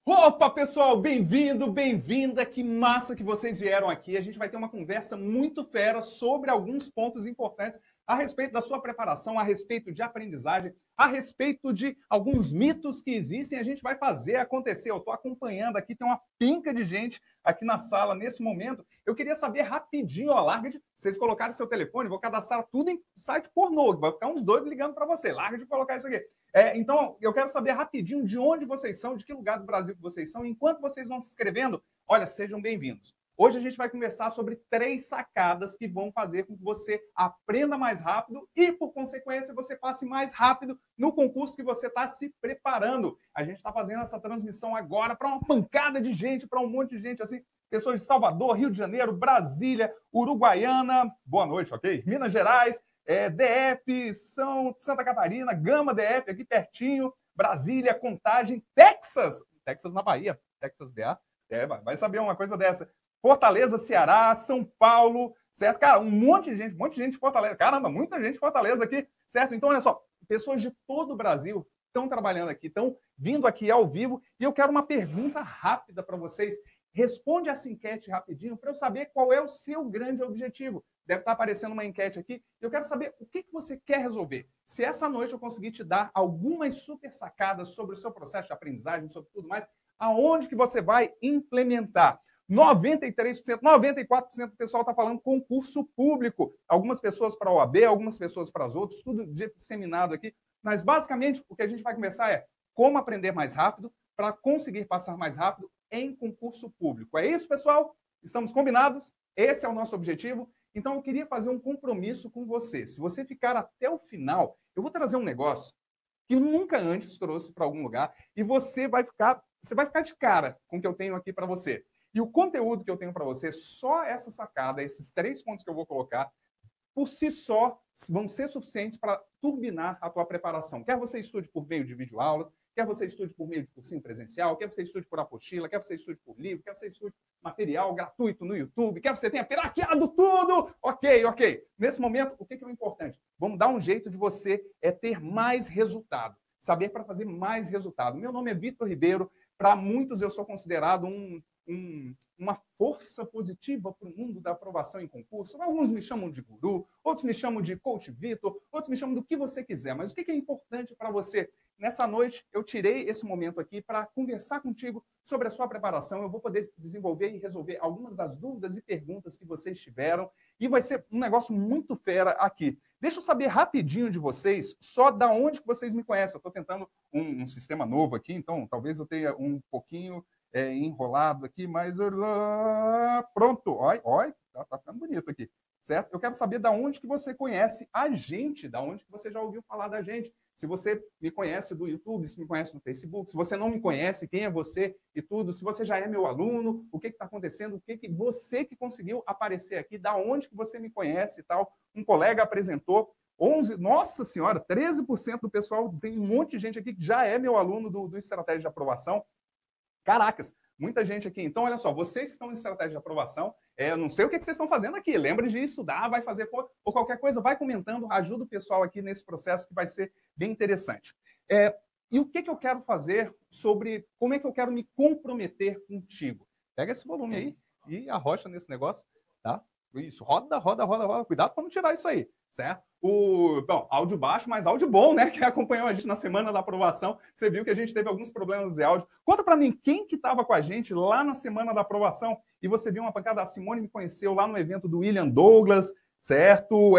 Opa, pessoal, bem-vindo, bem-vinda, que massa que vocês vieram aqui. A gente vai ter uma conversa muito fera sobre alguns pontos importantes a respeito da sua preparação, a respeito de aprendizagem, a respeito de alguns mitos que existem. A gente vai fazer acontecer. Eu estou acompanhando aqui, tem uma pinca de gente aqui na sala nesse momento. Eu queria saber rapidinho, ó, larga de... Vocês colocaram seu telefone, vou cadastrar tudo em site pornô, vai ficar uns doidos ligando para você. Larga de colocar isso aqui. Então, eu quero saber rapidinho de onde vocês são, de que lugar do Brasil que vocês são. Enquanto vocês vão se inscrevendo, olha, sejam bem-vindos. Hoje a gente vai conversar sobre 3 sacadas que vão fazer com que você aprenda mais rápido e, por consequência, você passe mais rápido no concurso que você está se preparando. A gente está fazendo essa transmissão agora para uma pancada de gente, para um monte de gente, assim, pessoas de Salvador, Rio de Janeiro, Brasília, Uruguaiana, boa noite, ok? Minas Gerais, DF, Santa Catarina, Gama DF, aqui pertinho, Brasília, Contagem, Texas na Bahia, Texas BA, vai saber uma coisa dessa. Fortaleza, Ceará, São Paulo, certo? Cara, um monte de gente de Fortaleza. Caramba, muita gente de Fortaleza aqui, certo? Então, olha só, pessoas de todo o Brasil estão trabalhando aqui, estão vindo aqui ao vivo, e eu quero uma pergunta rápida para vocês. Responde essa enquete rapidinho para eu saber qual é o seu grande objetivo. Deve estar aparecendo uma enquete aqui. Eu quero saber o que você quer resolver. Se essa noite eu conseguir te dar algumas super sacadas sobre o seu processo de aprendizagem, sobre tudo mais, aonde que você vai implementar? 93%, 94% do pessoal está falando concurso público. Algumas pessoas para a OAB, algumas pessoas para as outras, tudo disseminado aqui. Mas, basicamente, o que a gente vai conversar é como aprender mais rápido para conseguir passar mais rápido em concurso público. É isso, pessoal? Estamos combinados? Esse é o nosso objetivo. Então, eu queria fazer um compromisso com você. Se você ficar até o final, eu vou trazer um negócio que nunca antes trouxe para algum lugar e você vai ficar de cara com o que eu tenho aqui para você. E o conteúdo que eu tenho para você, só essa sacada, esses 3 pontos que eu vou colocar, por si só, vão ser suficientes para turbinar a tua preparação. Quer você estude por meio de videoaulas, quer você estude por meio de cursinho presencial, quer você estude por apostila, quer você estude por livro, quer você estude material gratuito no YouTube, quer você tenha pirateado tudo. Ok. Nesse momento, o que é o importante? Vamos dar um jeito de você ter mais resultado. Saber para fazer mais resultado. Meu nome é Vitor Ribeiro. Para muitos, eu sou considerado uma força positiva para o mundo da aprovação em concurso. Alguns me chamam de guru, outros me chamam de coach Vitor, outros me chamam do que você quiser. Mas o que é importante para você? Nessa noite, eu tirei esse momento aqui para conversar contigo sobre a sua preparação. Eu vou poder desenvolver e resolver algumas das dúvidas e perguntas que vocês tiveram. E vai ser um negócio muito fera aqui. Deixa eu saber rapidinho de vocês, só da onde que vocês me conhecem. Eu estou tentando um sistema novo aqui, então talvez eu tenha um pouquinho enrolado aqui, mas pronto, olha, tá ficando bonito aqui, certo? Eu quero saber da onde que você conhece a gente, da onde que você já ouviu falar da gente. Se você me conhece do YouTube, se me conhece no Facebook, se você não me conhece, quem é você e tudo, se você já é meu aluno, o que está acontecendo, o que você que conseguiu aparecer aqui, da onde que você me conhece e tal. Um colega apresentou, 11, nossa senhora, 13% do pessoal, tem um monte de gente aqui que já é meu aluno do Estratégia de Aprovação. Caracas, muita gente aqui. Então, olha só, vocês que estão em estratégia de aprovação, eu não sei o que vocês estão fazendo aqui. Lembre de estudar, vai fazer ou qualquer coisa, vai comentando, ajuda o pessoal aqui nesse processo que vai ser bem interessante. E o que eu quero fazer sobre como é que eu quero me comprometer contigo? Pega esse volume aí e arrocha nesse negócio, tá? Isso, roda. Cuidado para não tirar isso aí, certo? Bom, áudio baixo, mas áudio bom, né? Quem acompanhou a gente na semana da aprovação, você viu que a gente teve alguns problemas de áudio. Conta para mim, quem que estava com a gente lá na semana da aprovação e você viu uma pancada? A Simone me conheceu lá no evento do William Douglas, certo?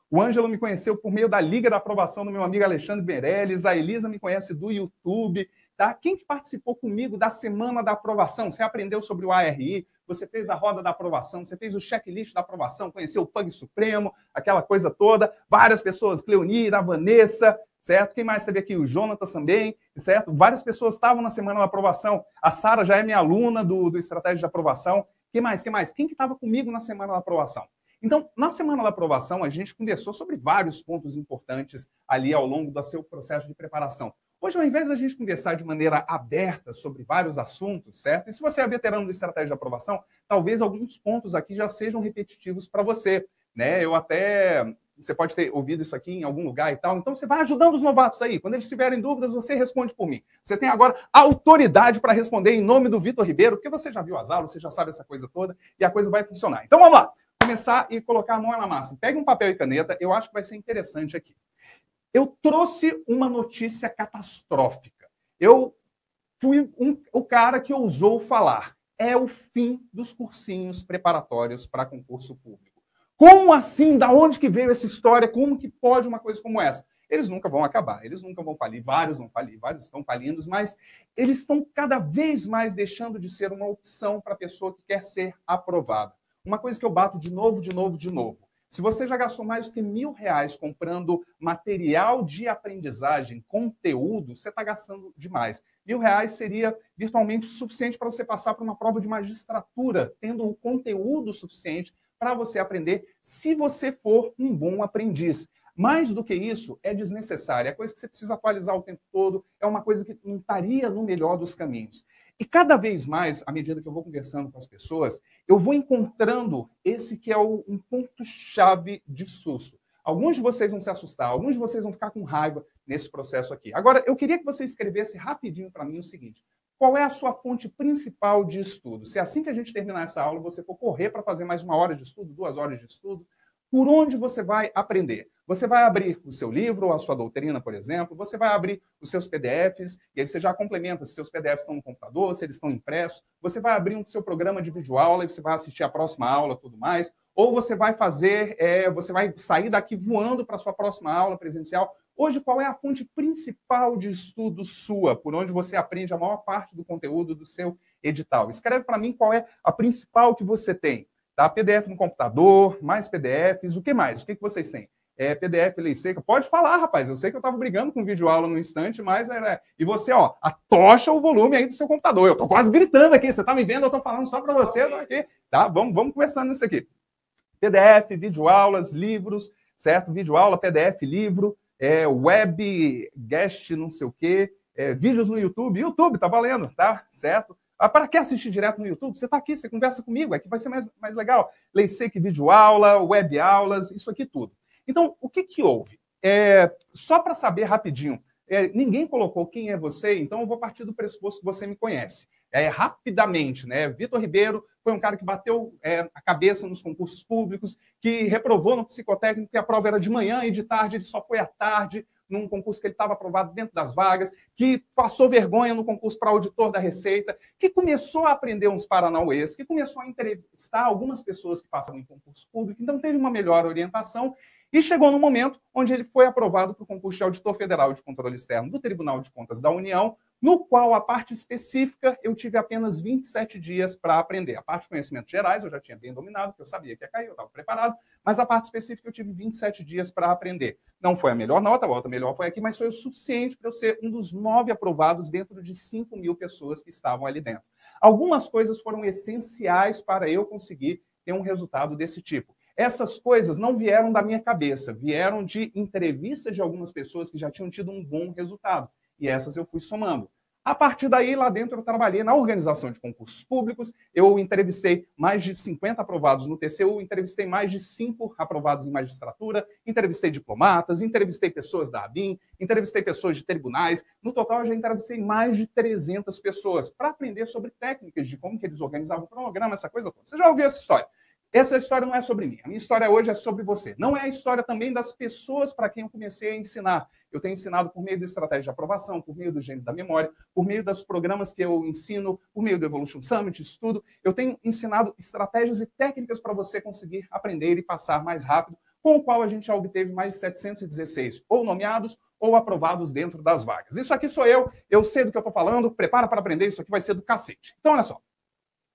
O Ângelo me conheceu por meio da Liga da Aprovação do meu amigo Alexandre Meirelles, a Elisa me conhece do YouTube, tá? Quem que participou comigo da semana da aprovação? Você aprendeu sobre o ARI, você fez a roda da aprovação, você fez o checklist da aprovação, conheceu o Pug Supremo, aquela coisa toda, várias pessoas, Cleonira, a Vanessa, certo? Quem mais teve aqui? O Jonatas também, certo? Várias pessoas estavam na semana da aprovação, a Sara já é minha aluna do Estratégia de Aprovação. Quem mais? Quem que estava comigo na semana da aprovação? Então, na semana da aprovação, a gente conversou sobre vários pontos importantes ali ao longo do seu processo de preparação. Hoje, ao invés da gente conversar de maneira aberta sobre vários assuntos, certo? E se você é veterano de estratégia de aprovação, talvez alguns pontos aqui já sejam repetitivos para você, né? Eu até você pode ter ouvido isso aqui em algum lugar e tal. Então, você vai ajudando os novatos aí. Quando eles tiverem dúvidas, você responde por mim. Você tem agora autoridade para responder em nome do Vitor Ribeiro, porque você já viu as aulas, você já sabe essa coisa toda e a coisa vai funcionar. Então, vamos lá. Começar e colocar a mão na massa. Pegue um papel e caneta, eu acho que vai ser interessante aqui. Eu trouxe uma notícia catastrófica. Eu fui o cara que ousou falar. É o fim dos cursinhos preparatórios para concurso público. Como assim? Da onde que veio essa história? Como que pode uma coisa como essa? Eles nunca vão acabar, eles nunca vão falir, vários estão falindo, mas eles estão cada vez mais deixando de ser uma opção para a pessoa que quer ser aprovada. Uma coisa que eu bato de novo. Se você já gastou mais do que R$1.000 comprando material de aprendizagem, conteúdo, você está gastando demais. R$1.000 seria virtualmente suficiente para você passar por uma prova de magistratura, tendo o conteúdo suficiente para você aprender, se você for um bom aprendiz. Mais do que isso, é desnecessário. É coisa que você precisa atualizar o tempo todo, é uma coisa que não estaria no melhor dos caminhos. E cada vez mais, à medida que eu vou conversando com as pessoas, eu vou encontrando esse que é um ponto-chave de susto. Alguns de vocês vão se assustar, alguns de vocês vão ficar com raiva nesse processo aqui. Agora, eu queria que você escrevesse rapidinho para mim o seguinte: qual é a sua fonte principal de estudo? Se assim que a gente terminar essa aula, você for correr para fazer mais 1 hora de estudo, 2 horas de estudo, por onde você vai aprender? Você vai abrir o seu livro ou a sua doutrina, por exemplo, você vai abrir os seus PDFs, e aí você já complementa se seus PDFs estão no computador, se eles estão impressos, você vai abrir o seu programa de videoaula e você vai assistir a próxima aula, tudo mais, ou você vai fazer, você vai sair daqui voando para a sua próxima aula presencial. Hoje, qual é a fonte principal de estudo sua, por onde você aprende a maior parte do conteúdo do seu edital? Escreve para mim qual é a principal que você tem. Tá? PDF no computador, mais PDFs, o que mais? O que vocês têm? PDF, lei seca. Pode falar, rapaz. Eu sei que eu estava brigando com videoaula no instante, mas... E você, ó, atocha o volume aí do seu computador. Eu estou quase gritando aqui. Você está me vendo? Eu estou falando só para você. Eu tô aqui. Tá? Vamos conversando nisso aqui. PDF, videoaulas, livros, certo? Videoaula, PDF, livro, web, guest, não sei o quê, vídeos no YouTube. YouTube, tá valendo, tá? Certo? Para que assistir direto no YouTube? Você está aqui, você conversa comigo, é que vai ser mais legal. Lei seca, videoaula, web aulas, isso aqui tudo. Então, o que houve? Só para saber rapidinho, ninguém colocou quem é você, então eu vou partir do pressuposto que você me conhece. Rapidamente, né? Vitor Ribeiro foi um cara que bateu a cabeça nos concursos públicos, que reprovou no psicotécnico, que a prova era de manhã e de tarde, ele só foi à tarde, num concurso que ele estava aprovado dentro das vagas, que passou vergonha no concurso para auditor da Receita, que começou a aprender uns paranauês, que começou a entrevistar algumas pessoas que passavam em concurso público, então teve uma melhor orientação. E chegou no momento onde ele foi aprovado para o concurso de Auditor Federal de Controle Externo do Tribunal de Contas da União, no qual a parte específica eu tive apenas 27 dias para aprender. A parte de conhecimentos gerais eu já tinha bem dominado, porque eu sabia que ia cair, eu estava preparado, mas a parte específica eu tive 27 dias para aprender. Não foi a melhor nota, a outra melhor foi aqui, mas foi o suficiente para eu ser um dos 9 aprovados dentro de 5.000 pessoas que estavam ali dentro. Algumas coisas foram essenciais para eu conseguir ter um resultado desse tipo. Essas coisas não vieram da minha cabeça, vieram de entrevistas de algumas pessoas que já tinham tido um bom resultado. E essas eu fui somando. A partir daí, lá dentro, eu trabalhei na organização de concursos públicos, eu entrevistei mais de 50 aprovados no TCU, entrevistei mais de 5 aprovados em magistratura, entrevistei diplomatas, entrevistei pessoas da ABIN, entrevistei pessoas de tribunais. No total, eu já entrevistei mais de 300 pessoas para aprender sobre técnicas de como que eles organizavam o cronograma, essa coisa toda. Você já ouviu essa história? Essa história não é sobre mim. A minha história hoje é sobre você. Não é a história também das pessoas para quem eu comecei a ensinar. Eu tenho ensinado por meio da estratégia de aprovação, por meio do gênio da memória, por meio dos programas que eu ensino, por meio do Evolution Summit, isso tudo. Eu tenho ensinado estratégias e técnicas para você conseguir aprender e passar mais rápido, com o qual a gente já obteve mais de 716 ou nomeados ou aprovados dentro das vagas. Isso aqui sou eu sei do que eu estou falando, prepara para aprender, isso aqui vai ser do cacete. Então, olha só.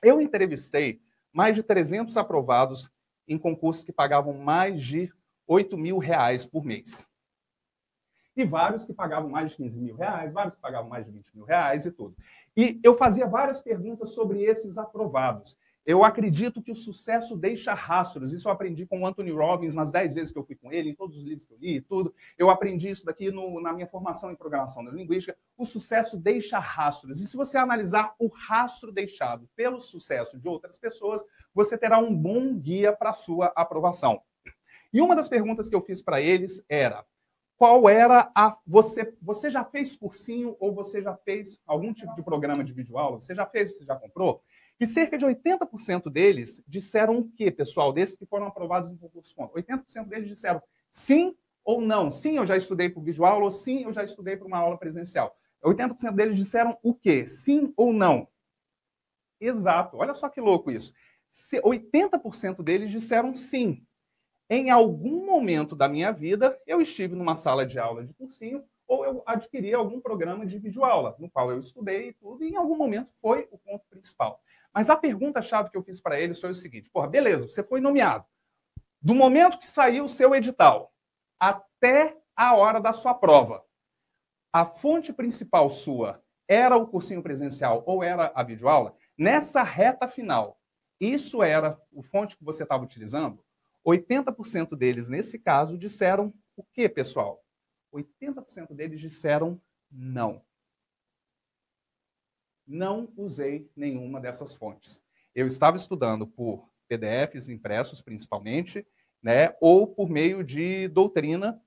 Eu entrevistei mais de 300 aprovados em concursos que pagavam mais de R$8.000 por mês. E vários que pagavam mais de R$15.000, vários que pagavam mais de R$20.000 e tudo. E eu fazia várias perguntas sobre esses aprovados. Eu acredito que o sucesso deixa rastros. Isso eu aprendi com o Anthony Robbins nas 10 vezes que eu fui com ele, em todos os livros que eu li e tudo. Eu aprendi isso daqui na minha formação em programação neurolinguística. O sucesso deixa rastros. E se você analisar o rastro deixado pelo sucesso de outras pessoas, você terá um bom guia para a sua aprovação. E uma das perguntas que eu fiz para eles era: qual era a... Você já fez cursinho ou você já fez algum tipo de programa de videoaula? Você já fez, você já comprou? E cerca de 80% deles disseram o quê, pessoal? Desses que foram aprovados no concurso FONT. 80% deles disseram sim ou não. Sim, eu já estudei por videoaula, ou sim, eu já estudei por uma aula presencial. 80% deles disseram o quê? Sim ou não? Exato. Olha só que louco isso. 80% deles disseram sim. Em algum momento da minha vida, eu estive numa sala de aula de cursinho ou eu adquiri algum programa de videoaula, no qual eu estudei e tudo, e em algum momento foi o ponto principal. Mas a pergunta-chave que eu fiz para eles foi o seguinte: porra, beleza, você foi nomeado. Do momento que saiu o seu edital até a hora da sua prova, a fonte principal sua era o cursinho presencial ou era a videoaula? Nessa reta final, isso era o fonte que você estava utilizando? 80% deles, nesse caso, disseram o quê, pessoal? 80% deles disseram não. Não usei nenhuma dessas fontes. Eu estava estudando por PDFs impressos, principalmente, né, ou por meio de doutrina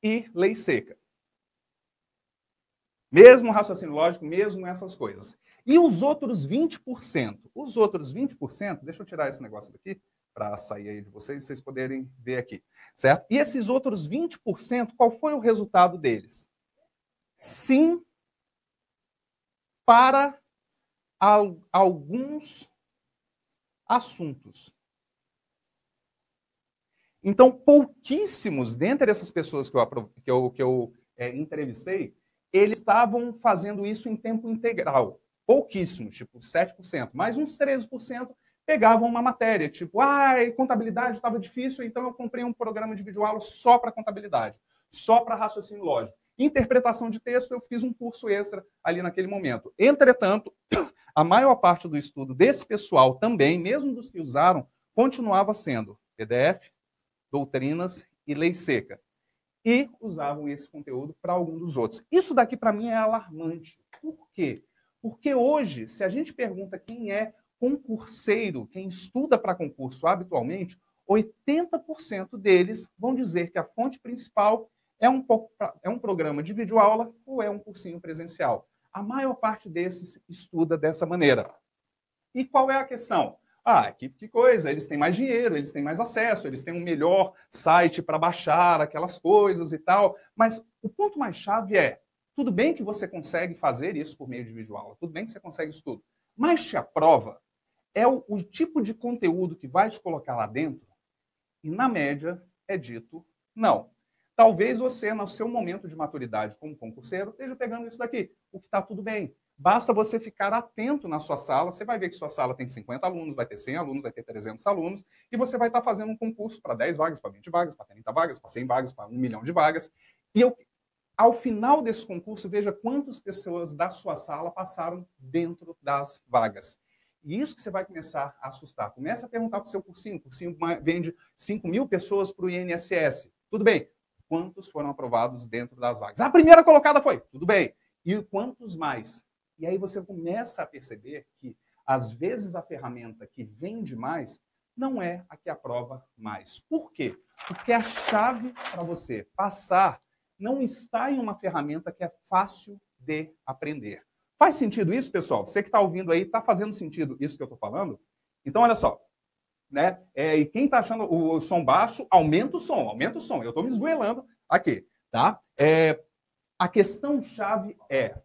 e lei seca. Mesmo raciocínio lógico, mesmo essas coisas. E os outros 20%? Os outros 20%, deixa eu tirar esse negócio daqui, para sair aí de vocês poderem ver aqui, certo? E esses outros 20%, qual foi o resultado deles? Sim, para alguns assuntos. Então, pouquíssimos dentre essas pessoas que eu entrevistei, eles estavam fazendo isso em tempo integral. Pouquíssimos, tipo 7%. Mas uns 13% pegavam uma matéria, tipo, contabilidade estava difícil, então eu comprei um programa de videoaula só para contabilidade, só para raciocínio lógico. Interpretação de texto, eu fiz um curso extra ali naquele momento. Entretanto, a maior parte do estudo desse pessoal também, mesmo dos que usaram, continuava sendo PDF, doutrinas e lei seca. E usavam esse conteúdo para algum dos outros. Isso daqui, para mim, é alarmante. Por quê? Porque hoje, se a gente pergunta quem é concurseiro, quem estuda para concurso habitualmente, 80% deles vão dizer que a fonte principal é um programa de videoaula ou é um cursinho presencial. A maior parte desses estuda dessa maneira. E qual é a questão? Que coisa, eles têm mais dinheiro, eles têm mais acesso, eles têm um melhor site para baixar aquelas coisas e tal. Mas o ponto mais chave é, tudo bem que você consegue fazer isso por meio de videoaula, tudo bem que você consegue isso tudo, mas te aprova é o tipo de conteúdo que vai te colocar lá dentro e, na média, é dito não. Talvez você, no seu momento de maturidade como concurseiro, esteja pegando isso daqui, o que está tudo bem. Basta você ficar atento na sua sala, você vai ver que sua sala tem 50 alunos, vai ter 100 alunos, vai ter 300 alunos, e você vai estar fazendo um concurso para 10 vagas, para 20 vagas, para 30 vagas, para 100 vagas, para 1 milhão de vagas. E ao final desse concurso, veja quantas pessoas da sua sala passaram dentro das vagas. E isso que você vai começar a assustar. Comece a perguntar para o seu cursinho. O cursinho vende 5 mil pessoas para o INSS. Tudo bem. Quantos foram aprovados dentro das vagas? A primeira colocada foi. Tudo bem. E quantos mais? E aí você começa a perceber que, às vezes, a ferramenta que vende mais não é a que aprova mais. Por quê? Porque a chave para você passar não está em uma ferramenta que é fácil de aprender. Faz sentido isso, pessoal? Você que está ouvindo aí, está fazendo sentido isso que eu estou falando? Então, olha só. Né? E quem está achando o som baixo, aumenta o som, aumenta o som. Eu estou me esgoelando aqui. Tá? A questão-chave é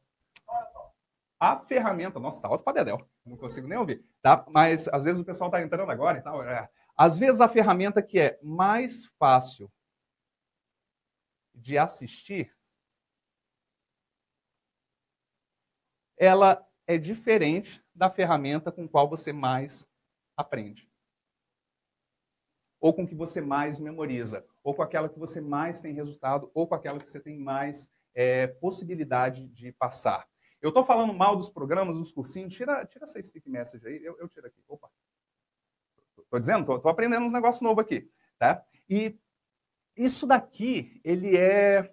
a ferramenta. Nossa, está alto para dedéu. Não consigo nem ouvir. Tá? Mas às vezes o pessoal está entrando agora e tal. Às vezes a ferramenta que é mais fácil de assistir, ela é diferente da ferramenta com qual você mais aprende. Ou com que você mais memoriza, ou com aquela que você mais tem resultado, ou com aquela que você tem mais possibilidade de passar. Eu estou falando mal dos programas, dos cursinhos, tira essa stick message aí, eu tiro aqui. Opa. Estou dizendo, estou aprendendo uns negócios novos aqui. Tá? E isso daqui, ele é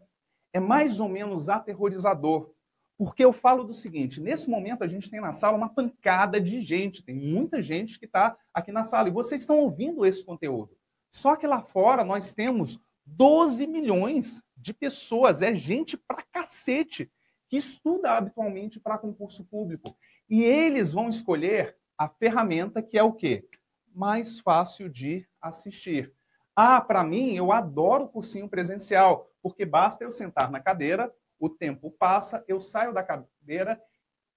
mais ou menos aterrorizador. Porque eu falo do seguinte, nesse momento a gente tem na sala uma pancada de gente, tem muita gente que está aqui na sala, e vocês estão ouvindo esse conteúdo. Só que lá fora nós temos 12 milhões de pessoas, é gente pra cacete, que estuda habitualmente para concurso público. E eles vão escolher a ferramenta que é o quê? Mais fácil de assistir. Ah, para mim, eu adoro o cursinho presencial, porque basta eu sentar na cadeira, o tempo passa, eu saio da cadeira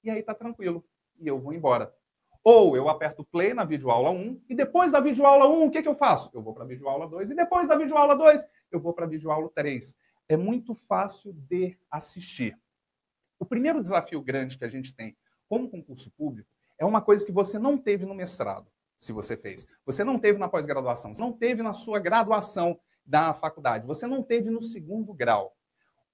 e aí tá tranquilo. E eu vou embora. Ou eu aperto play na videoaula 1 e depois da videoaula 1, o que eu faço? Eu vou para a videoaula 2 e depois da videoaula 2, eu vou para a videoaula 3. É muito fácil de assistir. O primeiro desafio grande que a gente tem como concurso público é uma coisa que você não teve no mestrado, se você fez. Você não teve na pós-graduação, você não teve na sua graduação da faculdade, você não teve no segundo grau.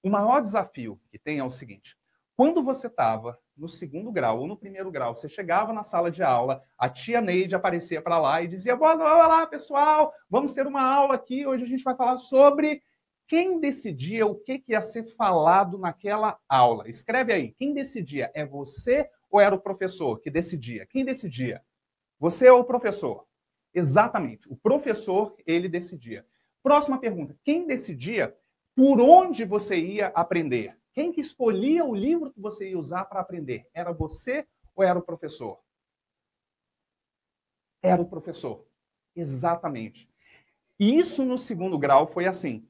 O maior desafio que tem é o seguinte: quando você estava no segundo grau ou no primeiro grau, você chegava na sala de aula, a tia Neide aparecia para lá e dizia: olá, pessoal, vamos ter uma aula aqui, hoje a gente vai falar sobre quem decidia o que ia ser falado naquela aula. Escreve aí, quem decidia? É você ou era o professor que decidia? Quem decidia? Você ou o professor? Exatamente, o professor, ele decidia. Próxima pergunta, quem decidia por onde você ia aprender? Quem que escolhia o livro que você ia usar para aprender? Era você ou era o professor? Era o professor. Exatamente. E isso no segundo grau foi assim.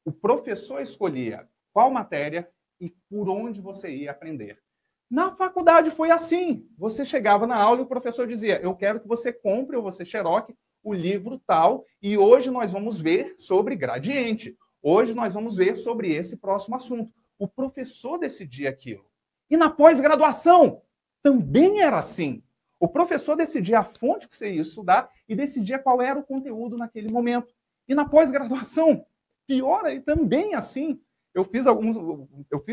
O professor escolhia qual matéria e por onde você ia aprender. Na faculdade foi assim. Você chegava na aula e o professor dizia: eu quero que você compre ou você xeroque o livro tal e hoje nós vamos ver sobre gradiente. Hoje nós vamos ver sobre esse próximo assunto. O professor decidia aquilo. E na pós-graduação também era assim. O professor decidia a fonte que você ia estudar e decidia qual era o conteúdo naquele momento. E na pós-graduação, pior aí, também assim. Eu fiz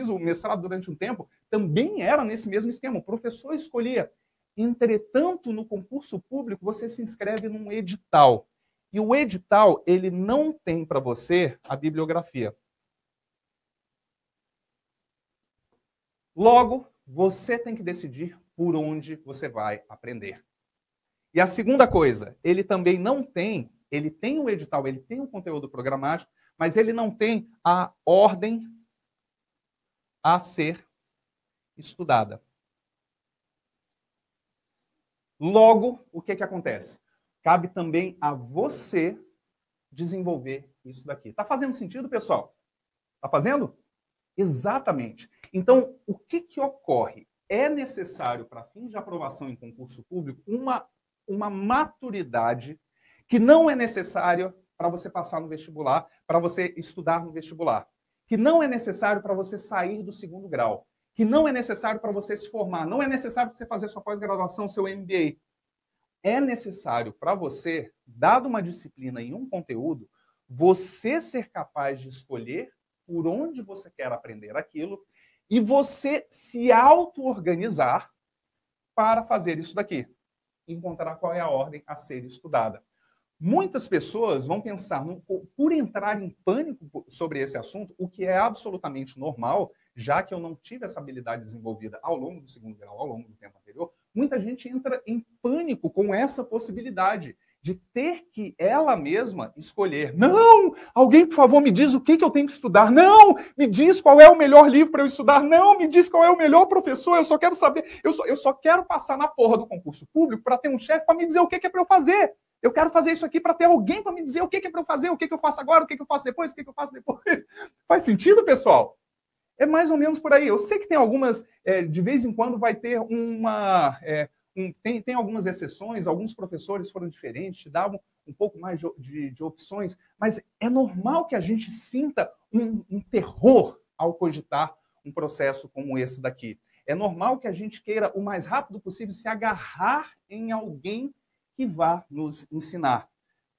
o mestrado durante um tempo, também era nesse mesmo esquema. O professor escolhia. Entretanto, no concurso público, você se inscreve num edital. E o edital, ele não tem para você a bibliografia. Logo, você tem que decidir por onde você vai aprender. E a segunda coisa, ele também não tem, ele tem o edital, ele tem o conteúdo programático, mas ele não tem a ordem a ser estudada. Logo, o que acontece? Cabe também a você desenvolver isso daqui. Tá fazendo sentido, pessoal? Tá fazendo? Exatamente. Então, o que ocorre? É necessário, para fins de aprovação em concurso público, uma maturidade que não é necessária para você passar no vestibular, para você estudar no vestibular, que não é necessário para você sair do segundo grau, que não é necessário para você se formar, não é necessário para você fazer sua pós-graduação, seu MBA. É necessário para você, dado uma disciplina em um conteúdo, você ser capaz de escolher por onde você quer aprender aquilo e você se auto-organizar para fazer isso daqui. Encontrar qual é a ordem a ser estudada. Muitas pessoas vão pensar, por entrar em pânico sobre esse assunto, o que é absolutamente normal, já que eu não tive essa habilidade desenvolvida ao longo do segundo grau, ao longo do tempo anterior, muita gente entra em pânico com essa possibilidade de ter que ela mesma escolher. Não! Alguém, por favor, me diz o que eu tenho que estudar. Não! Me diz qual é o melhor livro para eu estudar. Não! Me diz qual é o melhor professor. Eu só quero saber. Eu só quero passar na porra do concurso público para ter um chefe para me dizer o que é para eu fazer. Eu quero fazer isso aqui para ter alguém para me dizer o que é para eu fazer, o que eu faço agora, o que eu faço depois, o que eu faço depois. Faz sentido, pessoal? É mais ou menos por aí. Eu sei que tem algumas, de vez em quando vai ter uma... tem algumas exceções, alguns professores foram diferentes, davam um pouco mais de opções, mas é normal que a gente sinta um terror ao cogitar um processo como esse daqui. É normal que a gente queira, o mais rápido possível, se agarrar em alguém que vá nos ensinar.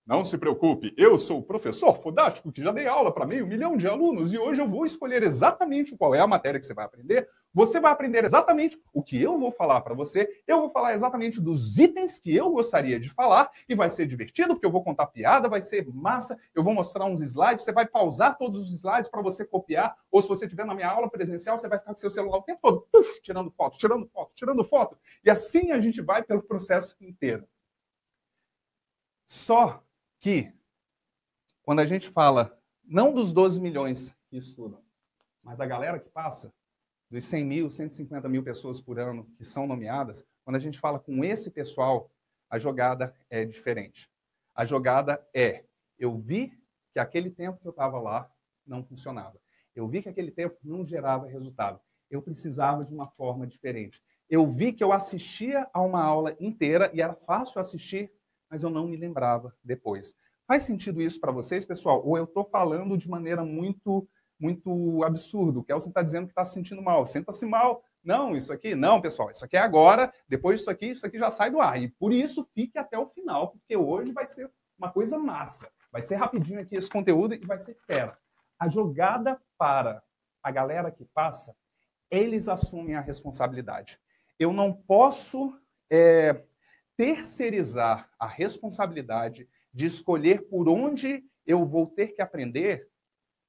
Não se preocupe, eu sou o professor fodástico que já dei aula para meio milhão de alunos e hoje eu vou escolher exatamente qual é a matéria que você vai aprender. Você vai aprender exatamente o que eu vou falar para você. Eu vou falar exatamente dos itens que eu gostaria de falar e vai ser divertido porque eu vou contar piada, vai ser massa. Eu vou mostrar uns slides, você vai pausar todos os slides para você copiar. Ou se você estiver na minha aula presencial, você vai ficar com seu celular o tempo todo, tirando foto, tirando foto, tirando foto. E assim a gente vai pelo processo inteiro. Só que, quando a gente fala, não dos 12 milhões que estudam, mas a galera que passa, dos 100 mil, 150 mil pessoas por ano que são nomeadas, quando a gente fala com esse pessoal, a jogada é diferente. A jogada é, eu vi que aquele tempo que eu estava lá não funcionava. Eu vi que aquele tempo não gerava resultado. Eu precisava de uma forma diferente. Eu vi que eu assistia a uma aula inteira e era fácil assistir, mas eu não me lembrava depois. Faz sentido isso para vocês, pessoal? Ou eu estou falando de maneira muito absurda? O Kelson está dizendo que está se sentindo mal. Senta-se mal. Não, isso aqui, não, pessoal. Isso aqui é agora. Depois disso aqui, isso aqui já sai do ar. E por isso, fique até o final, porque hoje vai ser uma coisa massa. Vai ser rapidinho aqui esse conteúdo e vai ser fera. A jogada para a galera que passa, eles assumem a responsabilidade. Eu não posso terceirizar a responsabilidade de escolher por onde eu vou ter que aprender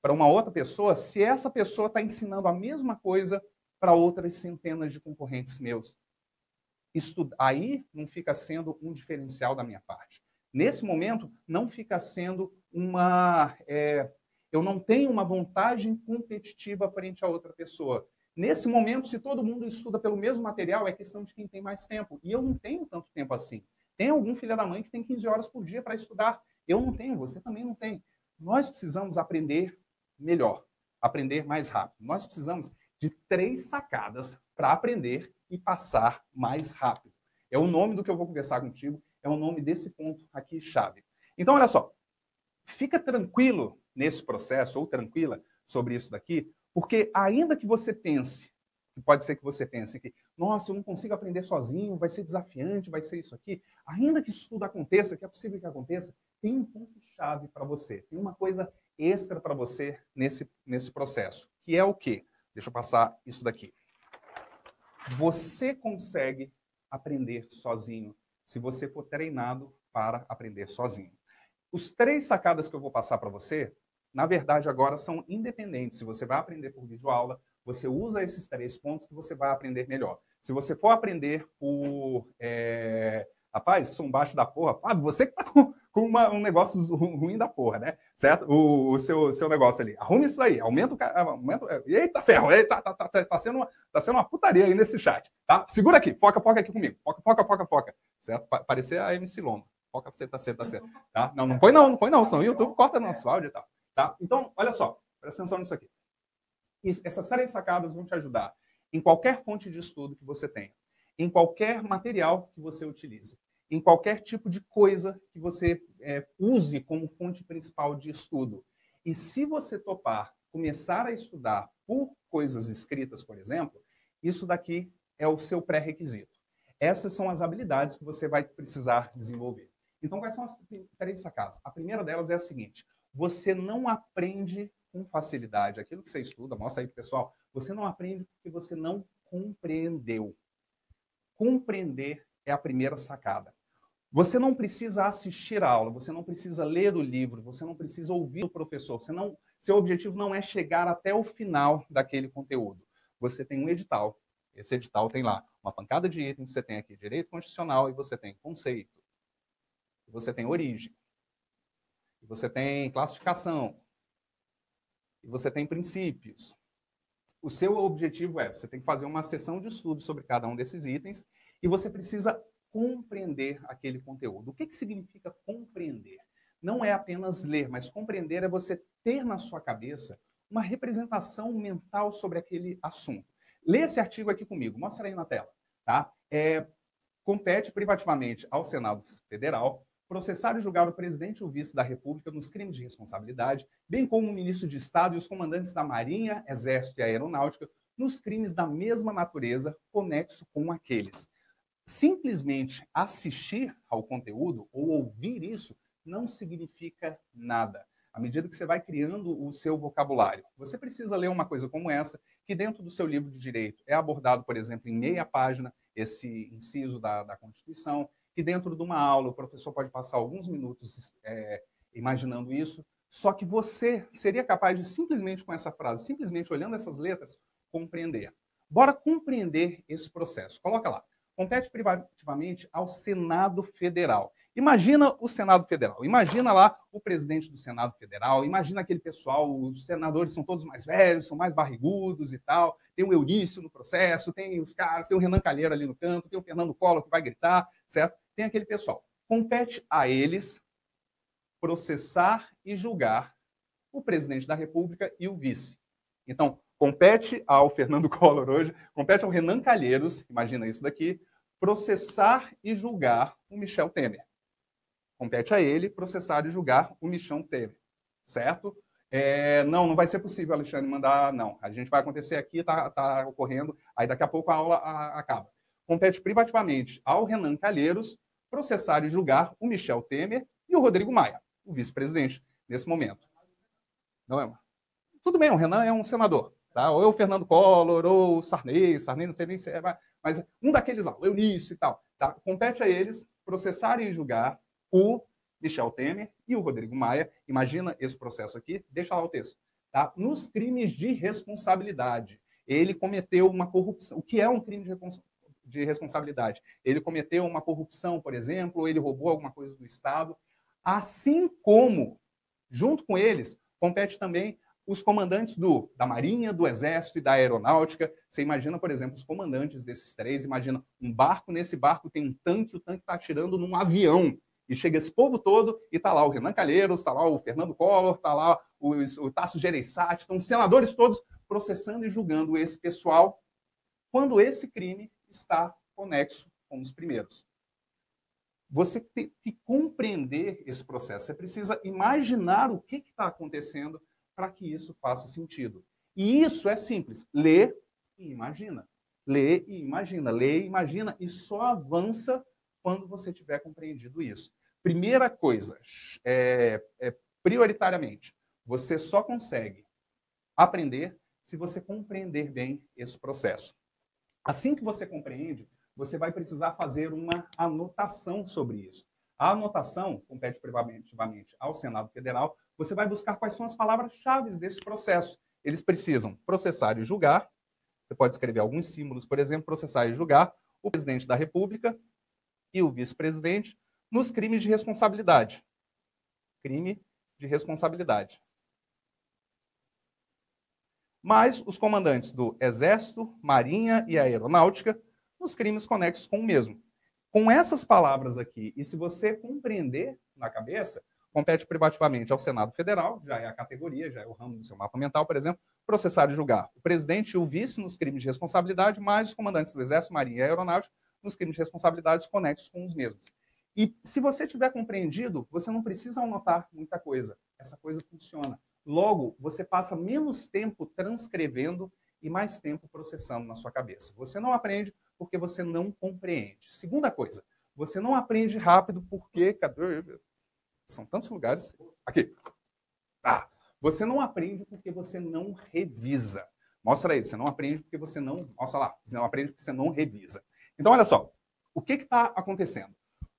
para uma outra pessoa, se essa pessoa está ensinando a mesma coisa para outras centenas de concorrentes meus. Aí não fica sendo um diferencial da minha parte. Nesse momento, não fica sendo uma... eu não tenho uma vantagem competitiva frente a outra pessoa. Nesse momento, se todo mundo estuda pelo mesmo material, é questão de quem tem mais tempo. E eu não tenho tanto tempo assim. Tem algum filho da mãe que tem 15 horas por dia para estudar. Eu não tenho, você também não tem. Nós precisamos aprender melhor, aprender mais rápido. Nós precisamos de 3 sacadas para aprender e passar mais rápido. É o nome do que eu vou conversar contigo, é o nome desse ponto aqui chave. Então, olha só, fica tranquilo nesse processo, ou tranquila sobre isso daqui, porque ainda que você pense, pode ser que você pense que, nossa, eu não consigo aprender sozinho, vai ser desafiante, vai ser isso aqui, ainda que isso tudo aconteça, que é possível que aconteça, tem um ponto-chave para você, tem uma coisa extra para você nesse processo, que é o quê? Deixa eu passar isso daqui. Você consegue aprender sozinho se você for treinado para aprender sozinho. Os 3 sacadas que eu vou passar para você, na verdade, agora são independentes. Se você vai aprender por videoaula, você usa esses 3 pontos que você vai aprender melhor. Se você for aprender por... Rapaz, som baixo da porra, Fábio, você que tá com um negócio ruim da porra, né? Certo? O seu negócio ali. Arrume isso aí, aumenta. Eita ferro, tá sendo uma putaria aí nesse chat, tá? Segura aqui, foca aqui comigo. Foca. Certo? Parecer a MC Loma. Foca, senta. Tá? Não põe não, senão o YouTube corta nosso áudio e tal. Tá? Então, olha só, presta atenção nisso aqui. Essas 3 sacadas vão te ajudar em qualquer fonte de estudo que você tenha, em qualquer material que você utilize, em qualquer tipo de coisa que você use como fonte principal de estudo. E se você topar começar a estudar por coisas escritas, por exemplo, isso daqui é o seu pré-requisito. Essas são as habilidades que você vai precisar desenvolver. Então, quais são as 3 sacadas? A primeira delas é a seguinte: você não aprende com facilidade. Aquilo que você estuda, mostra aí para o pessoal, você não aprende porque você não compreendeu. Compreender é a primeira sacada. Você não precisa assistir a aula, você não precisa ler o livro, você não precisa ouvir o professor. Seu objetivo não é chegar até o final daquele conteúdo. Você tem um edital. Esse edital tem lá uma pancada de itens, você tem aqui direito constitucional e você tem conceito. Você tem origem. Você tem classificação. E você tem princípios. O seu objetivo você tem que fazer uma sessão de estudo sobre cada um desses itens e você precisa compreender aquele conteúdo. O que significa compreender? Não é apenas ler, mas compreender é você ter na sua cabeça uma representação mental sobre aquele assunto. Lê esse artigo aqui comigo, mostra aí na tela. Tá? Compete privativamente ao Senado Federal processar e julgar o presidente e o vice da República nos crimes de responsabilidade, bem como o ministro de Estado e os comandantes da Marinha, Exército e Aeronáutica nos crimes da mesma natureza, conexo com aqueles. Simplesmente assistir ao conteúdo ou ouvir isso não significa nada. À medida que você vai criando o seu vocabulário, você precisa ler uma coisa como essa, que dentro do seu livro de direito é abordado, por exemplo, em meia página, esse inciso da Constituição, que dentro de uma aula o professor pode passar alguns minutos imaginando isso, só que você seria capaz de simplesmente com essa frase, simplesmente olhando essas letras, compreender. Bora compreender esse processo. Coloca lá. Compete privativamente ao Senado Federal. Imagina o Senado Federal, imagina lá o presidente do Senado Federal, imagina aquele pessoal, os senadores são todos mais velhos, são mais barrigudos e tal, tem o Eunício no processo, tem os caras, tem o Renan Calheiro ali no canto, tem o Fernando Collor que vai gritar, certo? Tem aquele pessoal. Compete a eles processar e julgar o presidente da República e o vice. Então, compete ao Fernando Collor hoje, compete ao Renan Calheiros, imagina isso daqui, processar e julgar o Michel Temer. Compete a ele processar e julgar o Michel Temer, certo? Não vai ser possível, Alexandre, mandar, não. A gente vai acontecer aqui, está ocorrendo, aí daqui a pouco a aula acaba. Compete privativamente ao Renan Calheiros processar e julgar o Michel Temer e o Rodrigo Maia, o vice-presidente, nesse momento. Não é? Tudo bem, o Renan é um senador, tá? Ou é o Fernando Collor, ou o Sarney não sei nem se é, mas um daqueles lá, o Eunício e tal, tá? Compete a eles processarem e julgar o Michel Temer e o Rodrigo Maia. Imagina esse processo aqui, deixa lá o texto, tá? Nos crimes de responsabilidade. Ele cometeu uma corrupção. O que é um crime de responsabilidade? Ele cometeu uma corrupção, por exemplo, ou ele roubou alguma coisa do Estado. Assim como, junto com eles, compete também os comandantes da Marinha, do Exército e da Aeronáutica. Você imagina, por exemplo, os comandantes desses três. Imagina um barco, nesse barco tem um tanque, o tanque está atirando num avião. E chega esse povo todo e está lá o Renan Calheiros, está lá o Fernando Collor, está lá o Tasso Gereissati, estão os senadores todos processando e julgando esse pessoal quando esse crime está conexo com os primeiros. Você tem que compreender esse processo. Você precisa imaginar o que está acontecendo para que isso faça sentido. E isso é simples. Lê e imagina. Lê e imagina. Lê e imagina e só avança quando você tiver compreendido isso. Primeira coisa, prioritariamente, você só consegue aprender se você compreender bem esse processo. Assim que você compreende, você vai precisar fazer uma anotação sobre isso. A anotação compete privativamente ao Senado Federal. Você vai buscar quais são as palavras-chave desse processo. Eles precisam processar e julgar. Você pode escrever alguns símbolos, por exemplo, processar e julgar o presidente da República e o vice-presidente nos crimes de responsabilidade. Crime de responsabilidade. Mais os comandantes do Exército, Marinha e Aeronáutica nos crimes conexos com o mesmo. Com essas palavras aqui, e se você compreender na cabeça, compete privativamente ao Senado Federal, já é a categoria, já é o ramo do seu mapa mental, por exemplo, processar e julgar o presidente e o vice nos crimes de responsabilidade, mais os comandantes do Exército, Marinha e Aeronáutica nos crimes de responsabilidade conexos com os mesmos. E se você tiver compreendido, você não precisa anotar muita coisa. Essa coisa funciona. Logo, você passa menos tempo transcrevendo e mais tempo processando na sua cabeça. Você não aprende porque você não compreende. Segunda coisa, você não aprende rápido porque... Cadê? São tantos lugares. Aqui. Você não aprende porque você não revisa. Mostra aí, você não aprende porque você não... Mostra lá, você não aprende porque você não revisa. Então, olha só, o que está acontecendo?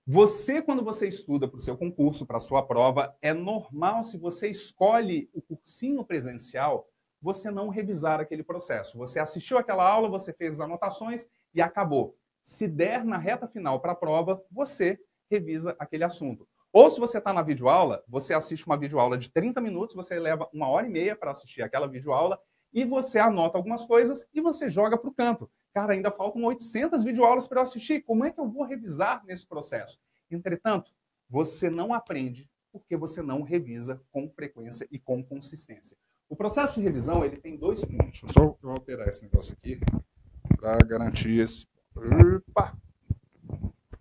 Você, quando você estuda para o seu concurso, para a sua prova, é normal, se você escolhe o cursinho presencial, você não revisar aquele processo. Você assistiu aquela aula, você fez as anotações e acabou. Se der na reta final para a prova, você revisa aquele assunto. Ou se você está na videoaula, você assiste uma videoaula de 30 minutos, você leva 1h30 para assistir aquela videoaula e você anota algumas coisas e você joga para o canto. Cara, ainda faltam 800 videoaulas para eu assistir. Como é que eu vou revisar nesse processo? Entretanto, você não aprende porque você não revisa com frequência e com consistência. O processo de revisão ele tem 2 pontos. Deixa eu só alterar esse negócio aqui para garantir esse... Opa!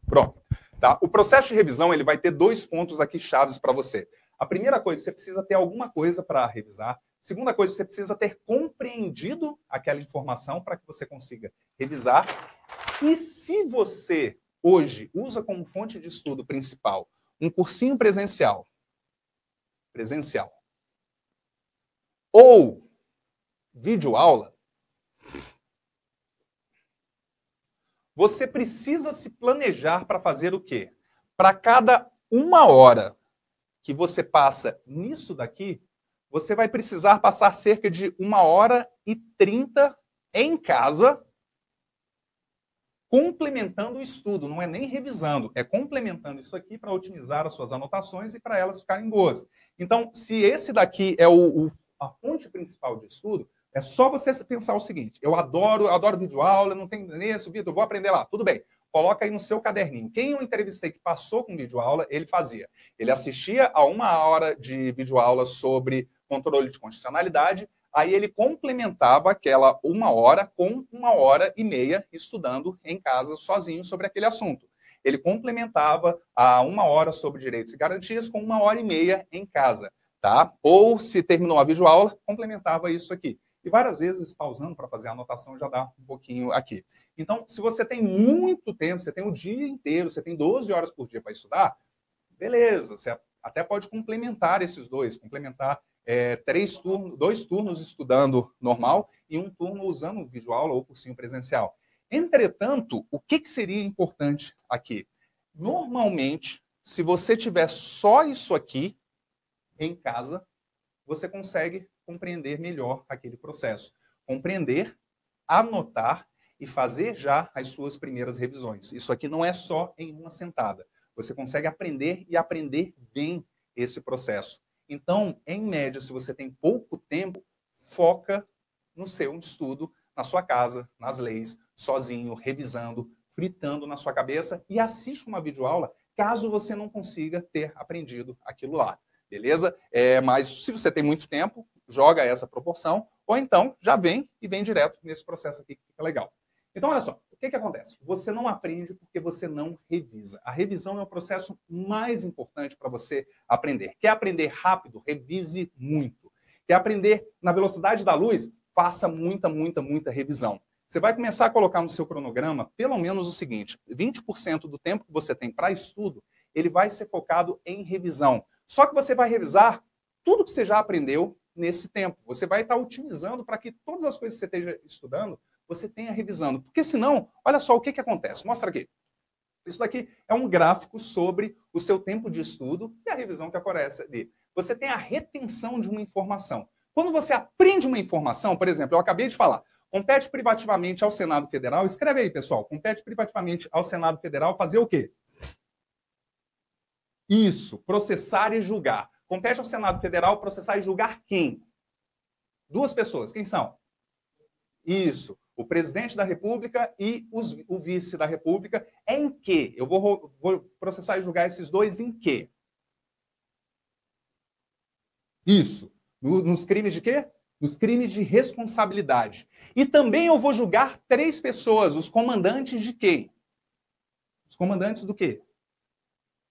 Pronto. Tá? O processo de revisão ele vai ter 2 pontos aqui chaves para você. A primeira coisa, você precisa ter alguma coisa para revisar. Segunda coisa, você precisa ter compreendido aquela informação para que você consiga revisar. E se você, hoje, usa como fonte de estudo principal um cursinho presencial, ou videoaula, você precisa se planejar para fazer o quê? Para cada 1 hora que você passa nisso daqui, você vai precisar passar cerca de 1h30 em casa complementando o estudo, não é nem revisando, é complementando isso aqui para otimizar as suas anotações e para elas ficarem boas. Então, se esse daqui é a fonte principal de estudo, é só você pensar o seguinte: eu adoro videoaula, não tem isso, Vitor, vou aprender lá. Tudo bem, coloca aí no seu caderninho. Quem eu entrevistei que passou com videoaula, ele fazia. Ele assistia a 1 hora de videoaula sobre controle de constitucionalidade, aí ele complementava aquela 1 hora com 1 hora e meia estudando em casa sozinho sobre aquele assunto. Ele complementava a 1 hora sobre direitos e garantias com 1 hora e meia em casa, tá? Ou se terminou a videoaula, complementava isso aqui. E várias vezes, pausando para fazer a anotação, já dá um pouquinho aqui. Então, se você tem muito tempo, você tem o dia inteiro, você tem 12 horas por dia para estudar, beleza, você até pode complementar esses dois, complementar 2 turnos estudando normal e 1 turno usando videoaula ou cursinho presencial. Entretanto, o que seria importante aqui? Normalmente, se você tiver só isso aqui em casa, você consegue compreender melhor aquele processo. Compreender, anotar e fazer já as suas primeiras revisões. Isso aqui não é só em uma sentada. Você consegue aprender e aprender bem esse processo. Então, em média, se você tem pouco tempo, foca no seu estudo, na sua casa, nas leis, sozinho, revisando, fritando na sua cabeça e assiste uma videoaula caso você não consiga ter aprendido aquilo lá. Beleza? Mas se você tem muito tempo, joga essa proporção, ou então já vem direto nesse processo aqui que fica legal. Então, olha só, o que acontece? Você não aprende porque você não revisa. A revisão é o processo mais importante para você aprender. Quer aprender rápido? Revise muito. Quer aprender na velocidade da luz? Faça muita revisão. Você vai começar a colocar no seu cronograma pelo menos o seguinte: 20% do tempo que você tem para estudo, ele vai ser focado em revisão. Só que você vai revisar tudo que você já aprendeu nesse tempo. Você vai estar otimizando para que todas as coisas que você esteja estudando, você tenha revisando. Porque senão, olha só o que acontece. Mostra aqui. Isso daqui é um gráfico sobre o seu tempo de estudo e a revisão que aparece ali. Você tem a retenção de uma informação. Quando você aprende uma informação, por exemplo, eu acabei de falar, compete privativamente ao Senado Federal. Escreve aí, pessoal. Compete privativamente ao Senado Federal fazer o quê? Isso, processar e julgar. Compete ao Senado Federal processar e julgar quem? 2 pessoas. Quem são? Isso, o presidente da República e o vice da República. Em quê? Eu vou processar e julgar esses dois em quê? Isso, nos crimes de quê? Nos crimes de responsabilidade. E também eu vou julgar 3 pessoas, os comandantes de quê? Os comandantes do quê?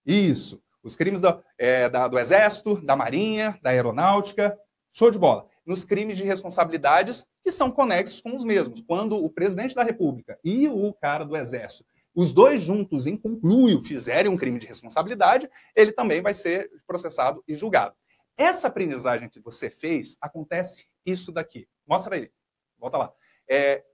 Isso, os crimes do Exército, da Marinha, da Aeronáutica. Show de bola. Nos crimes de responsabilidades que são conexos com os mesmos. Quando o presidente da República e o cara do Exército, os dois juntos em conluio, fizerem um crime de responsabilidade, ele também vai ser processado e julgado. Essa aprendizagem que você fez, acontece isso daqui. Mostra aí. Volta lá.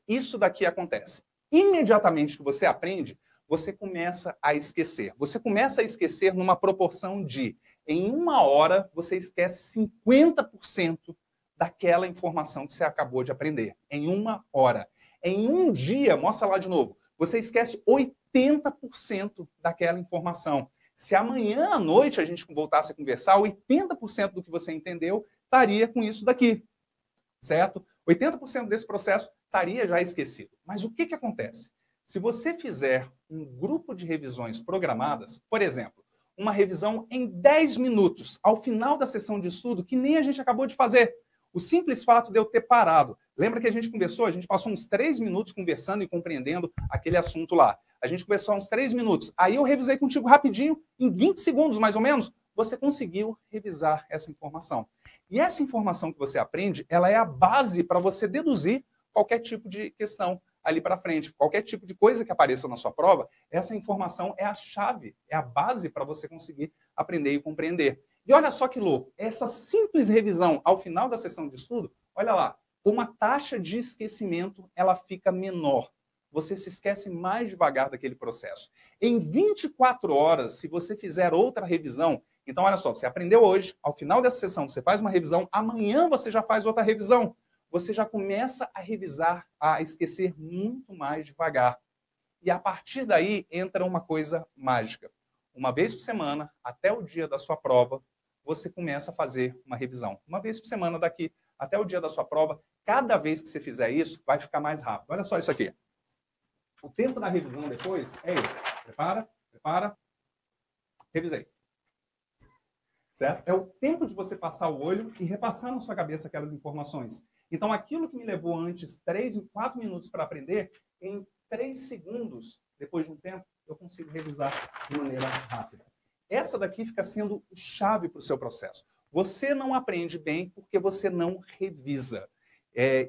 Isso daqui acontece. Imediatamente que você aprende, você começa a esquecer. Você começa a esquecer numa proporção de, em 1 hora, você esquece 50% daquela informação que você acabou de aprender. Em 1 hora. Em um dia, mostra lá de novo, você esquece 80% daquela informação. Se amanhã à noite a gente voltasse a conversar, 80% do que você entendeu estaria com isso daqui, certo? 80% desse processo estaria já esquecido. Mas o que acontece? Se você fizer um grupo de revisões programadas, por exemplo, uma revisão em 10 minutos, ao final da sessão de estudo, que nem a gente acabou de fazer, o simples fato de eu ter parado. Lembra que a gente conversou? A gente passou uns 3 minutos conversando e compreendendo aquele assunto lá. A gente conversou uns 3 minutos. Aí eu revisei contigo rapidinho, em 20 segundos mais ou menos, você conseguiu revisar essa informação. E essa informação que você aprende, ela é a base para você deduzir qualquer tipo de questão ali para frente. Qualquer tipo de coisa que apareça na sua prova, essa informação é a chave, é a base para você conseguir aprender e compreender. E olha só que louco, essa simples revisão ao final da sessão de estudo, olha lá, como a taxa de esquecimento ela fica menor. Você se esquece mais devagar daquele processo. Em 24 horas, se você fizer outra revisão, então olha só, você aprendeu hoje, ao final dessa sessão você faz uma revisão, amanhã você já faz outra revisão. Você já começa a revisar, a esquecer muito mais devagar. E a partir daí entra uma coisa mágica. Uma vez por semana, até o dia da sua prova, você começa a fazer uma revisão. Uma vez por semana daqui até o dia da sua prova, cada vez que você fizer isso, vai ficar mais rápido. Olha só isso aqui. O tempo da revisão depois é esse. Prepara, prepara. Revisei. Certo? É o tempo de você passar o olho e repassar na sua cabeça aquelas informações. Então, aquilo que me levou antes 3, 4 minutos para aprender, em 3 segundos, depois de um tempo, eu consigo revisar de maneira rápida. Essa daqui fica sendo chave para o seu processo. Você não aprende bem porque você não revisa.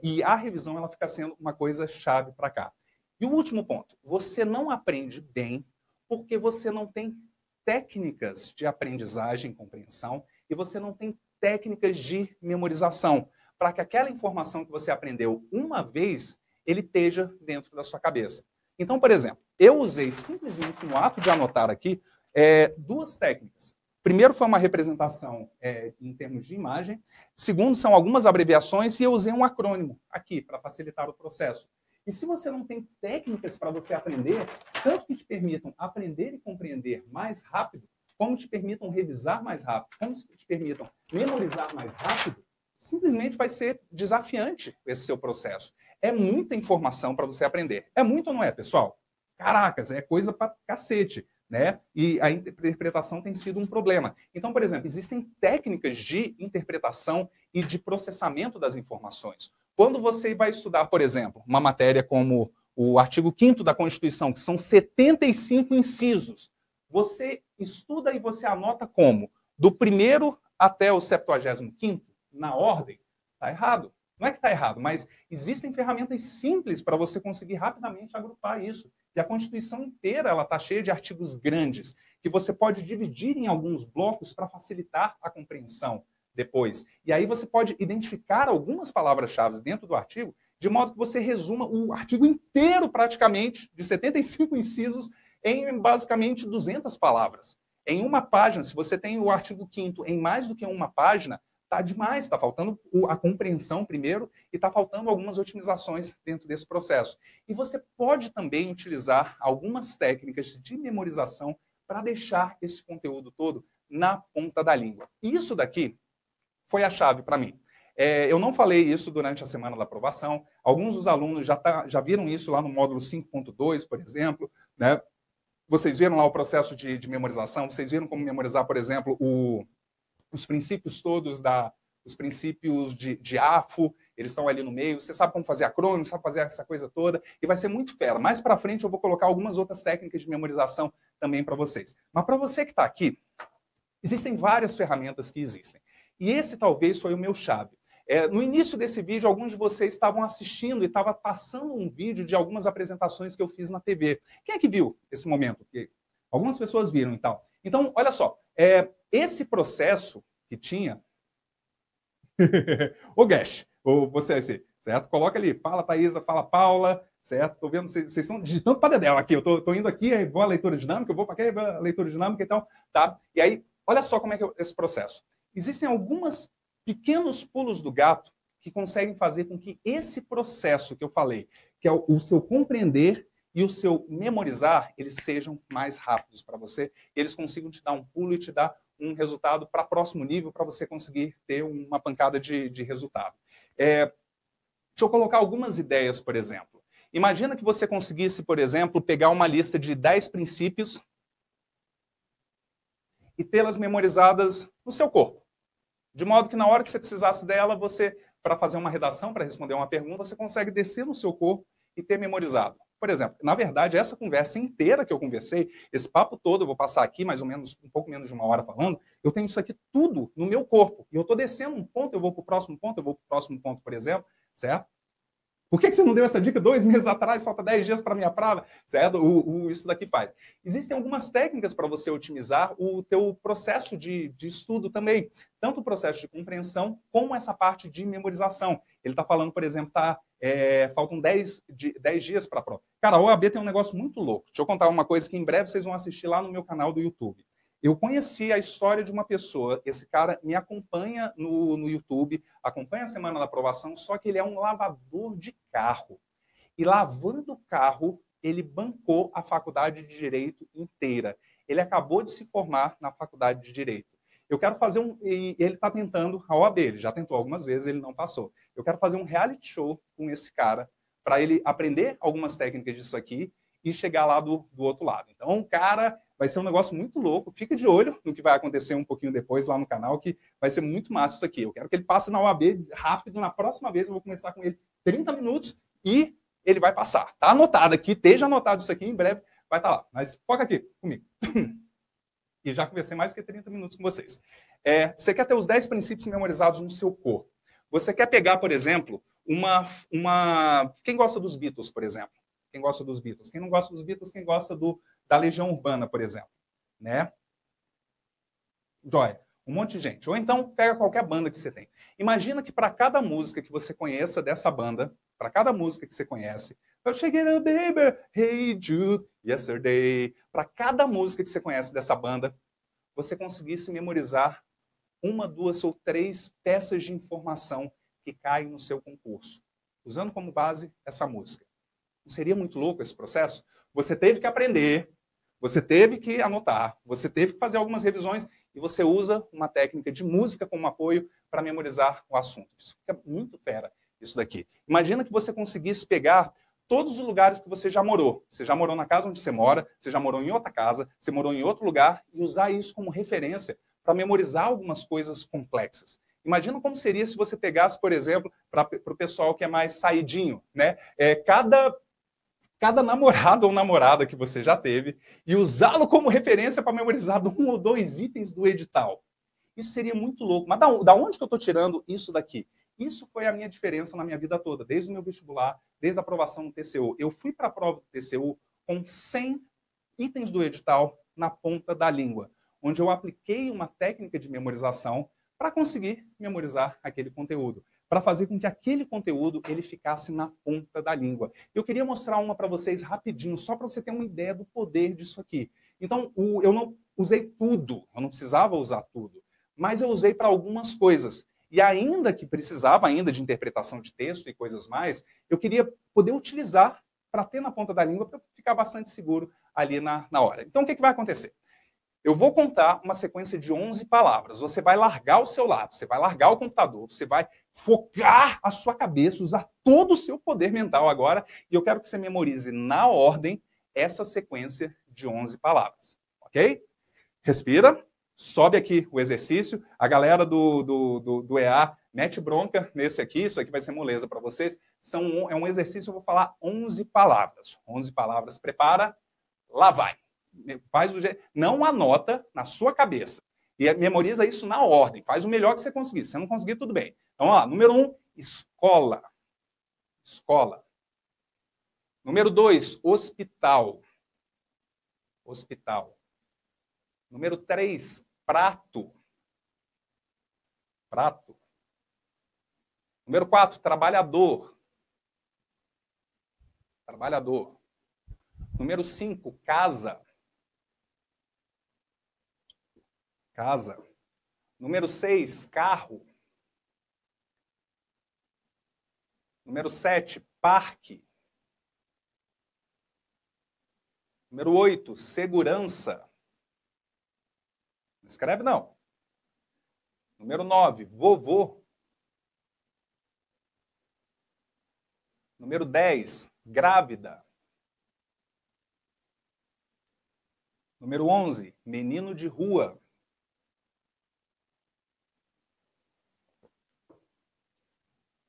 E a revisão ela fica sendo uma coisa chave para cá. E o último ponto, você não aprende bem porque você não tem técnicas de aprendizagem e compreensão e você não tem técnicas de memorização para que aquela informação que você aprendeu uma vez, ele esteja dentro da sua cabeça. Então, por exemplo, eu usei simplesmente no ato de anotar aqui 2 técnicas. Primeiro foi uma representação em termos de imagem. Segundo, são algumas abreviações e eu usei um acrônimo aqui para facilitar o processo. E se você não tem técnicas para você aprender, tanto que te permitam aprender e compreender mais rápido, como te permitam revisar mais rápido, como te permitam memorizar mais rápido, simplesmente vai ser desafiante esse seu processo. É muita informação para você aprender. É muito ou não é, pessoal? Caracas, é coisa para cacete, né? E a interpretação tem sido um problema. Então, por exemplo, existem técnicas de interpretação e de processamento das informações. Quando você vai estudar, por exemplo, uma matéria como o artigo 5º da Constituição, que são 75 incisos, você estuda e você anota como? Do 1º até o 75º, na ordem? Está errado. Não é que está errado, mas existem ferramentas simples para você conseguir rapidamente agrupar isso. E a Constituição inteira ela está cheia de artigos grandes, que você pode dividir em alguns blocos para facilitar a compreensão depois. E aí você pode identificar algumas palavras-chave dentro do artigo, de modo que você resuma o artigo inteiro, praticamente, de 75 incisos, em basicamente 200 palavras. Em uma página, se você tem o artigo 5º em mais do que uma página, está demais, está faltando a compreensão primeiro e está faltando algumas otimizações dentro desse processo. E você pode também utilizar algumas técnicas de memorização para deixar esse conteúdo todo na ponta da língua. E isso daqui foi a chave para mim. Eu não falei isso durante a semana da aprovação. Alguns dos alunos já viram isso lá no módulo 5.2, por exemplo, né? Vocês viram lá o processo de memorização, vocês viram como memorizar, por exemplo, os princípios todos os princípios de AFO, eles estão ali no meio. Você sabe como fazer acrônimo, sabe fazer essa coisa toda, e vai ser muito fera. Mais para frente eu vou colocar algumas outras técnicas de memorização também para vocês. Mas para você que está aqui, existem várias ferramentas que existem. E esse talvez foi o meu chave. No início desse vídeo, alguns de vocês estavam assistindo e estava passando um vídeo de algumas apresentações que eu fiz na TV. Quem é que viu esse momento? Algumas pessoas viram e tal. Então, olha só, esse processo que tinha... Ô, Gash, ou você, certo? Coloca ali, fala Thaisa, fala Paula, certo? Estou vendo, vocês estão digitando para dedéu aqui. Eu tô indo aqui, vou à leitura dinâmica, eu vou para aqui, a leitura dinâmica e tal, tá? E aí, olha só como é que é esse processo. Existem alguns pequenos pulos do gato que conseguem fazer com que esse processo que eu falei, que é o seu compreender e o seu memorizar, eles sejam mais rápidos para você, e eles consigam te dar um pulo e te dar um resultado para próximo nível, para você conseguir ter uma pancada de resultado. Deixa eu colocar algumas ideias, por exemplo. Imagina que você conseguisse, por exemplo, pegar uma lista de 10 princípios e tê-las memorizadas no seu corpo. De modo que na hora que você precisasse dela, você, para fazer uma redação, para responder uma pergunta, você consegue descer no seu corpo e ter memorizado. Por exemplo, na verdade, essa conversa inteira que eu conversei, esse papo todo, eu vou passar aqui mais ou menos, um pouco menos de 1 hora falando, eu tenho isso aqui tudo no meu corpo. E eu estou descendo um ponto, eu vou para o próximo ponto, eu vou para o próximo ponto, por exemplo, certo? Por que você não deu essa dica 2 meses atrás? Falta 10 dias para a minha prova, certo? Isso daqui faz. Existem algumas técnicas para você otimizar o teu processo de estudo também. Tanto o processo de compreensão, como essa parte de memorização. Ele está falando, por exemplo, faltam 10 dias para a prova. Cara, a OAB tem um negócio muito louco. Deixa eu contar uma coisa que em breve vocês vão assistir lá no meu canal do YouTube. Eu conheci a história de uma pessoa, esse cara me acompanha no YouTube, acompanha a semana da aprovação, só que ele é um lavador de carro. E lavando o carro, ele bancou a faculdade de Direito inteira. Ele acabou de se formar na faculdade de Direito. Eu quero fazer e ele está tentando, a OAB, ele já tentou algumas vezes, ele não passou. Eu quero fazer um reality show com esse cara, para ele aprender algumas técnicas disso aqui e chegar lá do outro lado. Então, cara, vai ser um negócio muito louco. Fica de olho no que vai acontecer um pouquinho depois lá no canal, que vai ser muito massa isso aqui. Eu quero que ele passe na OAB rápido. Na próxima vez eu vou começar com ele 30 minutos e ele vai passar. Tá anotado aqui, esteja anotado isso aqui, em breve vai estar lá. Mas foca aqui comigo. E já conversei mais do que 30 minutos com vocês. Você quer ter os 10 princípios memorizados no seu corpo. Você quer pegar, por exemplo, Quem gosta dos Beatles, por exemplo? Quem gosta dos Beatles? Quem não gosta dos Beatles, quem gosta da Legião Urbana, por exemplo? Né? Joia. Um monte de gente. Ou então, pega qualquer banda que você tem. Imagina que para cada música que você conheça dessa banda, para cada música que você conhece, eu cheguei no Baby, Hey Jude, Yesterday. Para cada música que você conhece dessa banda, você conseguisse memorizar 1, 2 ou 3 peças de informação que caem no seu concurso, usando como base essa música. Não seria muito louco esse processo? Você teve que aprender, você teve que anotar, você teve que fazer algumas revisões e você usa uma técnica de música como apoio para memorizar o assunto. Isso fica muito fera, isso daqui. Imagina que você conseguisse pegar todos os lugares que você já morou. Você já morou na casa onde você mora, você já morou em outra casa, você morou em outro lugar, e usar isso como referência para memorizar algumas coisas complexas. Imagina como seria se você pegasse, por exemplo, para o pessoal que é mais saidinho, né? Cada namorado ou namorada que você já teve e usá-lo como referência para memorizar 1 ou 2 itens do edital. Isso seria muito louco. Mas da onde que eu estou tirando isso daqui? Isso foi a minha diferença na minha vida toda, desde o meu vestibular, desde a aprovação no TCU. Eu fui para a prova do TCU com 100 itens do edital na ponta da língua, onde eu apliquei uma técnica de memorização para conseguir memorizar aquele conteúdo, para fazer com que aquele conteúdo ele ficasse na ponta da língua. Eu queria mostrar uma para vocês rapidinho, só para você ter uma ideia do poder disso aqui. Então, eu não usei tudo, eu não precisava usar tudo, mas eu usei para algumas coisas. E ainda que precisava ainda de interpretação de texto e coisas mais, eu queria poder utilizar para ter na ponta da língua, para ficar bastante seguro ali na hora. Então, o que vai acontecer? Eu vou contar uma sequência de 11 palavras. Você vai largar o seu lápis, você vai largar o computador, você vai focar a sua cabeça, usar todo o seu poder mental agora, e eu quero que você memorize na ordem essa sequência de 11 palavras. Ok? Respira. Sobe aqui o exercício. A galera do EA mete bronca nesse aqui. Isso aqui vai ser moleza para vocês. É um exercício, eu vou falar 11 palavras. 11 palavras. Prepara. Lá vai. Faz o jeito. Não anota na sua cabeça. E memoriza isso na ordem. Faz o melhor que você conseguir. Se você não conseguir, tudo bem. Então, ó, número 1, escola. Escola. Número 2, hospital. Hospital. Número 3, prato. Prato. Número 4, trabalhador. Trabalhador. Número 5, casa. Casa. Número 6, carro. Número 7, parque. Número 8, segurança. Não escreve, não. Número 9, vovô. Número 10, grávida. Número 11, menino de rua.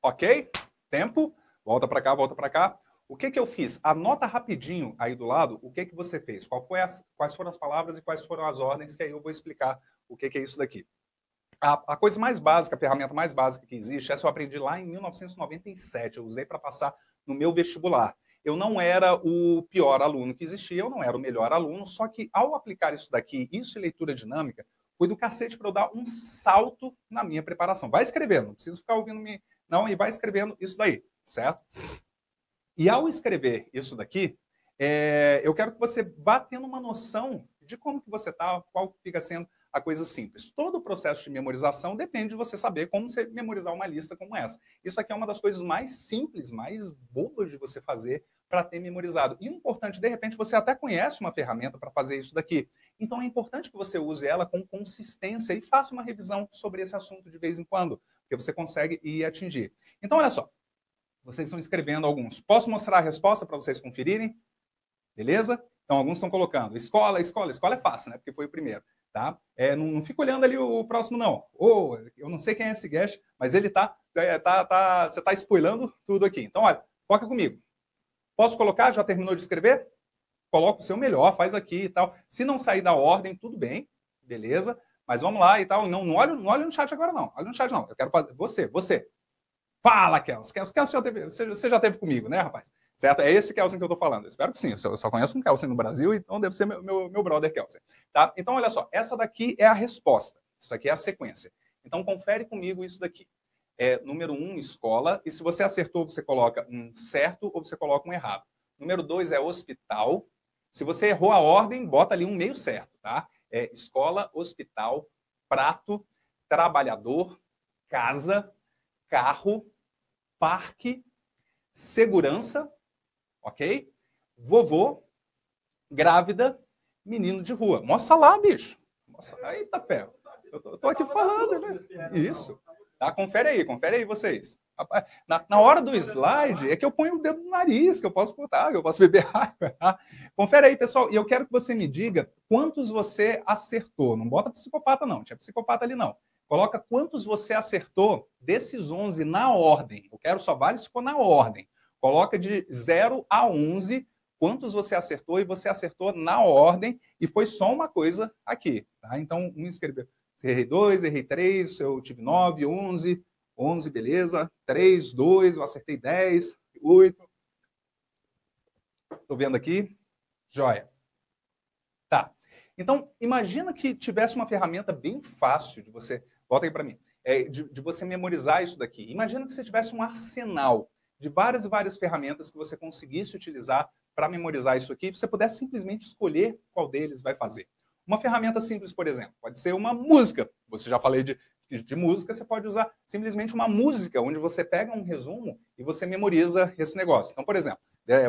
Ok? Tempo. Volta para cá, volta para cá. O que eu fiz? Anota rapidinho aí do lado o que você fez. Quais foram as palavras e quais foram as ordens, que aí eu vou explicar o que é isso daqui. A coisa mais básica, a ferramenta mais básica que existe, essa eu aprendi lá em 1997. Eu usei para passar no meu vestibular. Eu não era o pior aluno que existia, eu não era o melhor aluno, só que ao aplicar isso daqui, isso e leitura dinâmica, foi do cacete para eu dar um salto na minha preparação. Vai escrevendo, não precisa ficar ouvindo me não, e vai escrevendo isso daí, certo? E ao escrever isso daqui, eu quero que você vá tendo uma noção de como que você está, qual fica sendo a coisa simples. Todo o processo de memorização depende de você saber como você memorizar uma lista como essa. Isso aqui é uma das coisas mais simples, mais bobas de você fazer para ter memorizado. E o importante, de repente, você até conhece uma ferramenta para fazer isso daqui. Então é importante que você use ela com consistência e faça uma revisão sobre esse assunto de vez em quando, porque você consegue ir atingir. Então, olha só. Vocês estão escrevendo alguns. Posso mostrar a resposta para vocês conferirem? Beleza? Então, alguns estão colocando. Escola, escola. Escola é fácil, né? Porque foi o primeiro. Tá? Não fica olhando ali o próximo, não. Eu não sei quem é esse guest, mas ele você está spoilando tudo aqui. Então, olha, foca comigo. Posso colocar? Já terminou de escrever? Coloca o seu melhor, faz aqui e tal. Se não sair da ordem, tudo bem. Beleza? Mas vamos lá e tal. Não olhe no chat agora, não. Olha no chat, não. Eu quero fazer. Você. Fala, Kelsen. Você já teve comigo, né, rapaz? Certo? É esse Kelsen que eu tô falando. Eu espero que sim. Eu só conheço um Kelsen no Brasil, então deve ser meu brother Kelsen. Tá? Então, olha só. Essa daqui é a resposta. Isso aqui é a sequência. Então, confere comigo isso daqui. Número 1, escola. E se você acertou, você coloca um certo ou você coloca um errado. Número 2 é hospital. Se você errou a ordem, bota ali um meio certo, tá? Escola, hospital, prato, trabalhador, casa, carro, parque, segurança, ok? Vovô, grávida, menino de rua. Mostra lá, bicho. Mostra. Eita, ferro. Eu tô aqui falando, né? Isso. Tá? Confere aí vocês. Na hora do slide, é que eu ponho o dedo no nariz, que eu posso botar, que eu posso beber água. Tá? Confere aí, pessoal. E eu quero que você me diga quantos você acertou. Não bota psicopata, não. Não tinha psicopata ali, não. Coloca quantos você acertou desses 11 na ordem. Eu quero só vale se for na ordem. Coloca de 0 a 11 quantos você acertou e você acertou na ordem e foi só uma coisa aqui. Tá? Então, um escreveu. Errei 2, errei 3, eu tive 9, 11, 11, beleza. 3, 2, eu acertei 10, 8. Estou vendo aqui. Joia. Tá. Então, imagina que tivesse uma ferramenta bem fácil de você... Volta aí para mim. De você memorizar isso daqui. Imagina que você tivesse um arsenal de várias e várias ferramentas que você conseguisse utilizar para memorizar isso aqui e você pudesse simplesmente escolher qual deles vai fazer. Uma ferramenta simples, por exemplo, pode ser uma música. Você já falei de música, você pode usar simplesmente uma música, onde você pega um resumo e você memoriza esse negócio. Então, por exemplo,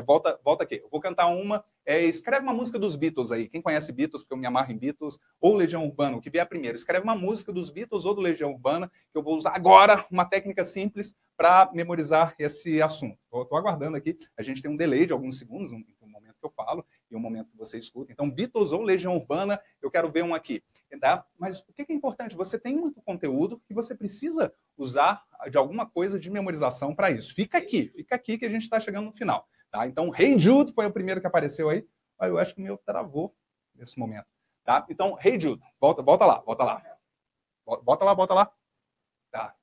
volta aqui. Eu vou cantar uma. Escreve uma música dos Beatles aí. Quem conhece Beatles, porque eu me amarro em Beatles, ou Legião Urbana, o que vier primeiro. Escreve uma música dos Beatles ou do Legião Urbana, que eu vou usar agora uma técnica simples para memorizar esse assunto. Estou aguardando aqui. A gente tem um delay de alguns segundos, um momento que eu falo e um momento que você escuta. Então, Beatles ou Legião Urbana, eu quero ver um aqui. Tá? Mas o que é importante? Você tem muito conteúdo que você precisa usar de alguma coisa de memorização para isso. Fica aqui que a gente está chegando no final. Tá? Então, Hey Jude foi o primeiro que apareceu aí. Eu acho que o meu travou nesse momento. Tá? Então, Hey Jude, volta lá. Bota lá. Tá.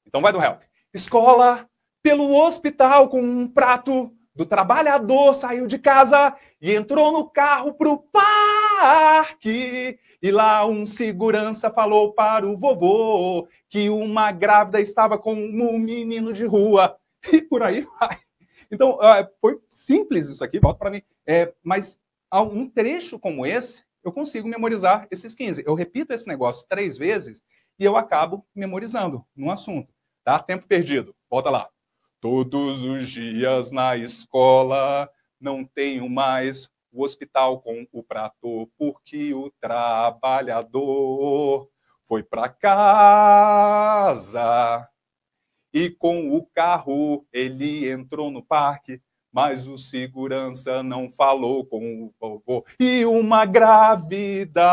Então, vai do help. Escola, pelo hospital com um prato do trabalhador, saiu de casa e entrou no carro pro parque. E lá um segurança falou para o vovô que uma grávida estava com um menino de rua. E por aí vai. Então, foi simples isso aqui, volta para mim. Mas um trecho como esse, eu consigo memorizar esses 15. Eu repito esse negócio 3 vezes e eu acabo memorizando num assunto. Tá? Tempo perdido. Volta lá. Todos os dias na escola não tenho mais o hospital com o prato, porque o trabalhador foi para casa. E com o carro ele entrou no parque, mas o segurança não falou com o vovô. E uma grávida...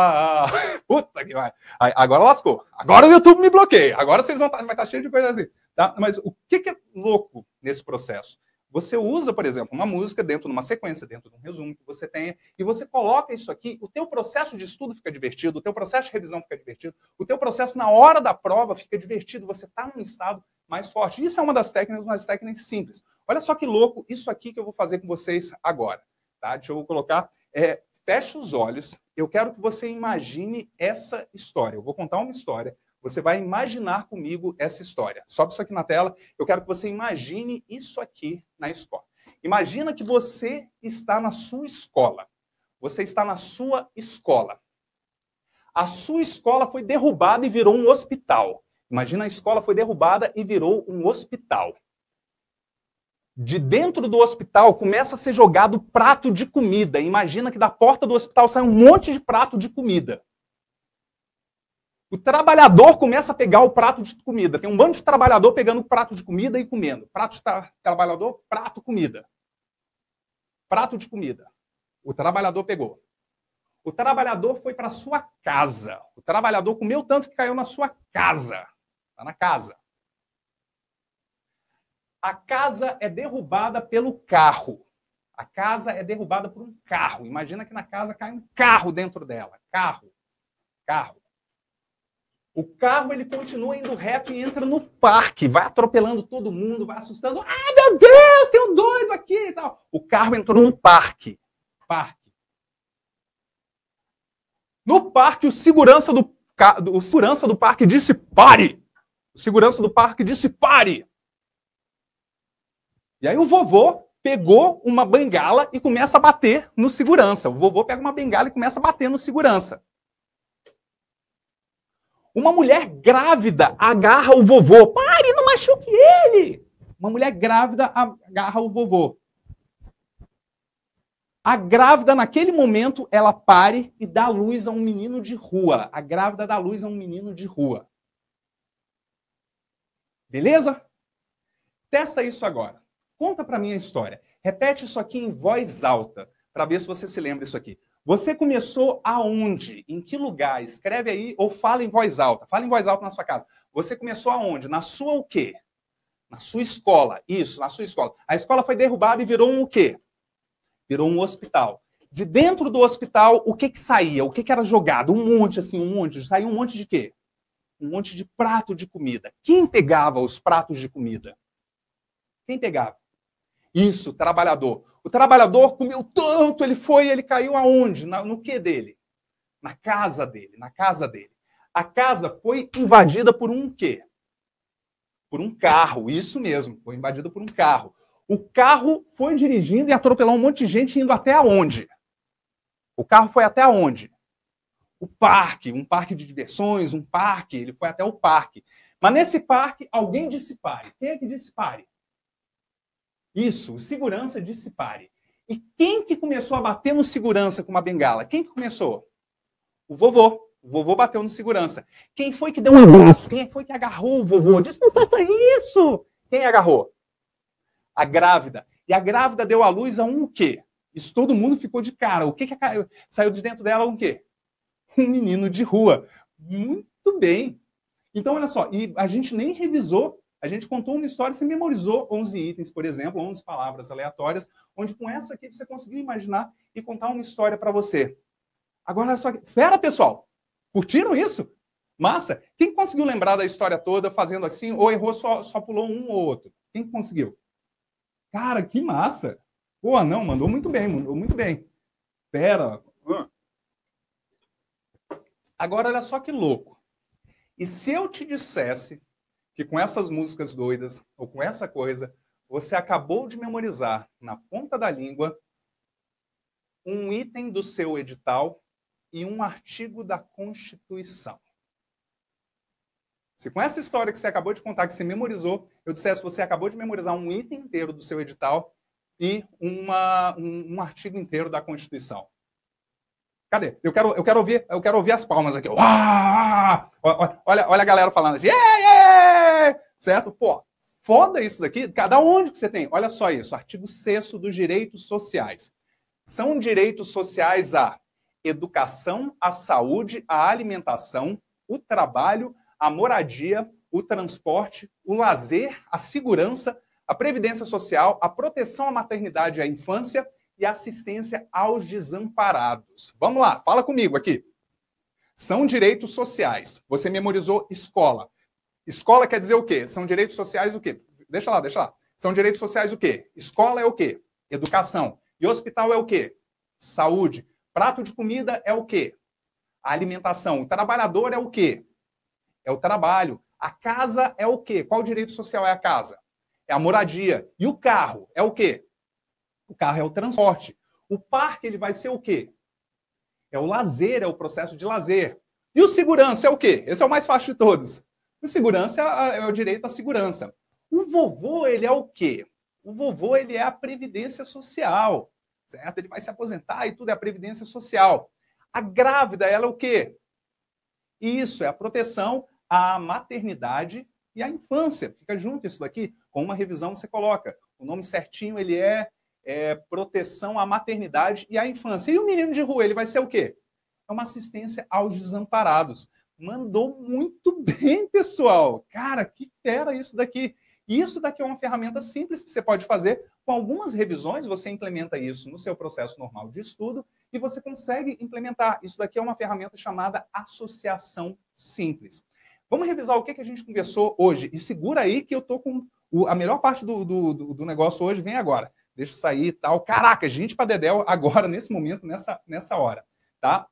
Puta que vai. Agora lascou. Agora o YouTube me bloqueia. Agora vocês vai estar cheio de coisa assim. Tá? Mas o que é louco nesse processo? Você usa, por exemplo, uma música dentro de uma sequência, dentro de um resumo que você tenha, e você coloca isso aqui, o teu processo de estudo fica divertido, o teu processo de revisão fica divertido, o teu processo na hora da prova fica divertido, você está num estado mais forte. Isso é uma das técnicas simples. Olha só que louco isso aqui que eu vou fazer com vocês agora. Tá? Deixa eu colocar. Feche os olhos. Eu quero que você imagine essa história. Eu vou contar uma história. Você vai imaginar comigo essa história. Sobe isso aqui na tela. Eu quero que você imagine isso aqui na escola. Imagina que você está na sua escola. Você está na sua escola. A sua escola foi derrubada e virou um hospital. Imagina, a escola foi derrubada e virou um hospital. De dentro do hospital começa a ser jogado prato de comida. Imagina que da porta do hospital sai um monte de prato de comida. O trabalhador começa a pegar o prato de comida. Tem um bando de trabalhador pegando o prato de comida e comendo. Prato de trabalhador, prato, comida. Prato de comida. O trabalhador pegou. O trabalhador foi para sua casa. O trabalhador comeu tanto que caiu na sua casa. Está na casa. A casa é derrubada pelo carro. A casa é derrubada por um carro. Imagina que na casa cai um carro dentro dela. Carro. O carro, ele continua indo reto e entra no parque. Vai atropelando todo mundo, vai assustando. Ah, meu Deus, tem um doido aqui e tal. O carro entrou no parque. No parque, o segurança do parque disse pare. O segurança do parque disse pare. E aí o vovô pegou uma bengala e começa a bater no segurança. O vovô pega uma bengala e começa a bater no segurança. Uma mulher grávida agarra o vovô. Pare, não machuque ele! Uma mulher grávida agarra o vovô. A grávida, naquele momento, ela pare e dá luz a um menino de rua. A grávida dá luz a um menino de rua. Beleza? Testa isso agora. Conta para mim a história. Repete isso aqui em voz alta, para ver se você se lembra disso aqui. Você começou aonde? Em que lugar? Escreve aí ou fala em voz alta. Fala em voz alta na sua casa. Você começou aonde? Na sua o quê? Na sua escola. Isso, na sua escola. A escola foi derrubada e virou um o quê? Virou um hospital. De dentro do hospital, o que saía? O que era jogado? Um monte, assim, um monte. Saía um monte de quê? Um monte de prato de comida. Quem pegava os pratos de comida? Quem pegava? Isso, o trabalhador. O trabalhador comeu tanto, ele caiu aonde? No quê dele? Na casa dele, na casa dele. A casa foi invadida por um quê? Por um carro, isso mesmo, foi invadida por um carro. O carro foi dirigindo e atropelou um monte de gente indo até aonde? O carro foi até aonde? O parque, um parque de diversões, um parque, ele foi até o parque. Mas nesse parque, alguém disse pare. Quem é que disse pare? Isso, o segurança disse pare. E quem que começou a bater no segurança com uma bengala? Quem que começou? O vovô. O vovô bateu no segurança. Quem foi que deu um abraço? Quem foi que agarrou o vovô? Disse, não faça isso! Quem agarrou? A grávida. E a grávida deu à luz a um o quê? Isso todo mundo ficou de cara. O que saiu de dentro dela um quê? Um menino de rua. Muito bem. Então, olha só, e a gente nem revisou. A gente contou uma história, você memorizou 11 itens, por exemplo, 11 palavras aleatórias, onde com essa aqui você conseguiu imaginar e contar uma história para você. Agora, olha só, fera, pessoal! Curtiram isso? Massa! Quem conseguiu lembrar da história toda fazendo assim, ou errou, só pulou um ou outro? Quem conseguiu? Cara, que massa! Pô, não, mandou muito bem. Fera! Agora, olha só que louco. E se eu te dissesse que com essas músicas doidas, ou com essa coisa, você acabou de memorizar na ponta da língua um item do seu edital e um artigo da Constituição. Se com essa história que você acabou de contar, que você memorizou, eu dissesse que você acabou de memorizar um item inteiro do seu edital e um artigo inteiro da Constituição. Cadê? Eu quero ouvir as palmas aqui. Olha a galera falando assim. Yeah! Certo? Pô, foda isso daqui. Cada onde que você tem? Olha só isso. Artigo 6º dos direitos sociais. São direitos sociais a educação, a saúde, a alimentação, o trabalho, a moradia, o transporte, o lazer, a segurança, a previdência social, a proteção à maternidade e à infância e assistência aos desamparados. Vamos lá, fala comigo aqui. São direitos sociais. Você memorizou escola. Escola quer dizer o quê? São direitos sociais o quê? Deixa lá. São direitos sociais o quê? Escola é o quê? Educação. E hospital é o quê? Saúde. Prato de comida é o quê? A alimentação. O trabalhador é o quê? É o trabalho. A casa é o quê? Qual direito social é a casa? É a moradia. E o carro é o quê? O carro é o transporte. O parque ele vai ser o quê? É o lazer, é o processo de lazer. E o segurança é o quê? Esse é o mais fácil de todos. O segurança é o direito à segurança. O vovô, ele é o quê? O vovô, ele é a previdência social, certo? Ele vai se aposentar e tudo é a previdência social. A grávida, ela é o quê? Isso, é a proteção à maternidade e à infância. Fica junto isso daqui. Com uma revisão você coloca. O nome certinho, ele é proteção à maternidade e à infância. E o menino de rua, ele vai ser o quê? É uma assistência aos desamparados. Mandou muito bem, pessoal. Cara, que fera isso daqui. E isso daqui é uma ferramenta simples que você pode fazer. Com algumas revisões, você implementa isso no seu processo normal de estudo e você consegue implementar. Isso daqui é uma ferramenta chamada associação simples. Vamos revisar o que a gente conversou hoje. E segura aí que eu tô com a melhor parte do negócio hoje vem agora. Deixa eu sair e tal. Caraca, gente para dedéu agora, nesse momento, nessa hora. Tá?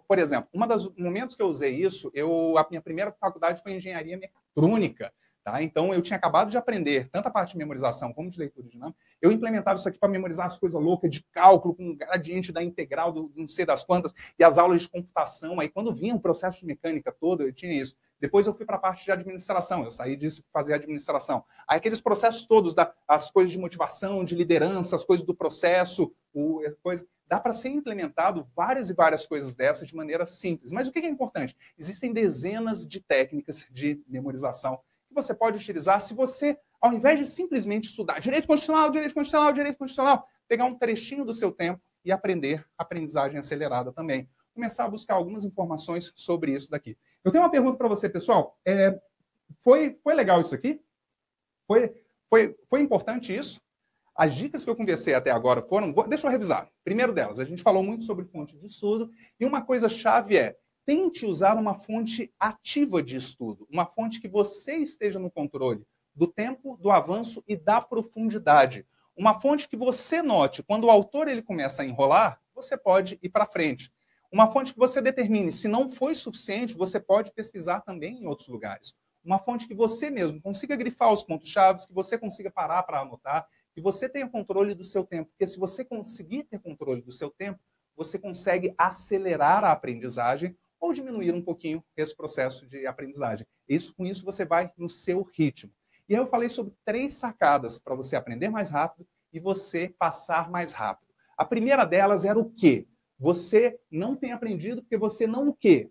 Por exemplo, um dos momentos que eu usei isso, a minha primeira faculdade foi engenharia mecatrônica. Tá? Então, eu tinha acabado de aprender tanto a parte de memorização como de leitura dinâmica. Eu implementava isso aqui para memorizar as coisas loucas de cálculo, com gradiente da integral, do não sei das quantas, e as aulas de computação. Aí, quando vinha o processo de mecânica todo, eu tinha isso. Depois eu fui para a parte de administração, eu saí disso e fazia administração. Aí aqueles processos todos, as coisas de motivação, de liderança, as coisas do processo, dá para ser implementado várias e várias coisas dessas de maneira simples. Mas o que é importante? Existem dezenas de técnicas de memorização que você pode utilizar se você, ao invés de simplesmente estudar direito constitucional, direito constitucional, direito constitucional, pegar um trechinho do seu tempo e aprender aprendizagem acelerada também. Começar a buscar algumas informações sobre isso daqui. Eu tenho uma pergunta para você, pessoal. Foi legal isso aqui? Foi importante isso? As dicas que eu conversei até agora foram... Deixa eu revisar. Primeiro delas, a gente falou muito sobre fonte de estudo e uma coisa chave tente usar uma fonte ativa de estudo, uma fonte que você esteja no controle do tempo, do avanço e da profundidade. Uma fonte que você note, quando o autor ele começa a enrolar, você pode ir para frente. Uma fonte que você determine, se não foi suficiente, você pode pesquisar também em outros lugares. Uma fonte que você mesmo consiga grifar os pontos-chave, que você consiga parar para anotar, que você tenha controle do seu tempo. Porque se você conseguir ter controle do seu tempo, você consegue acelerar a aprendizagem ou diminuir um pouquinho esse processo de aprendizagem. Com isso você vai no seu ritmo. E aí eu falei sobre 3 sacadas para você aprender mais rápido e você passar mais rápido. A primeira delas era o quê? Você não tem aprendido porque você não o quê?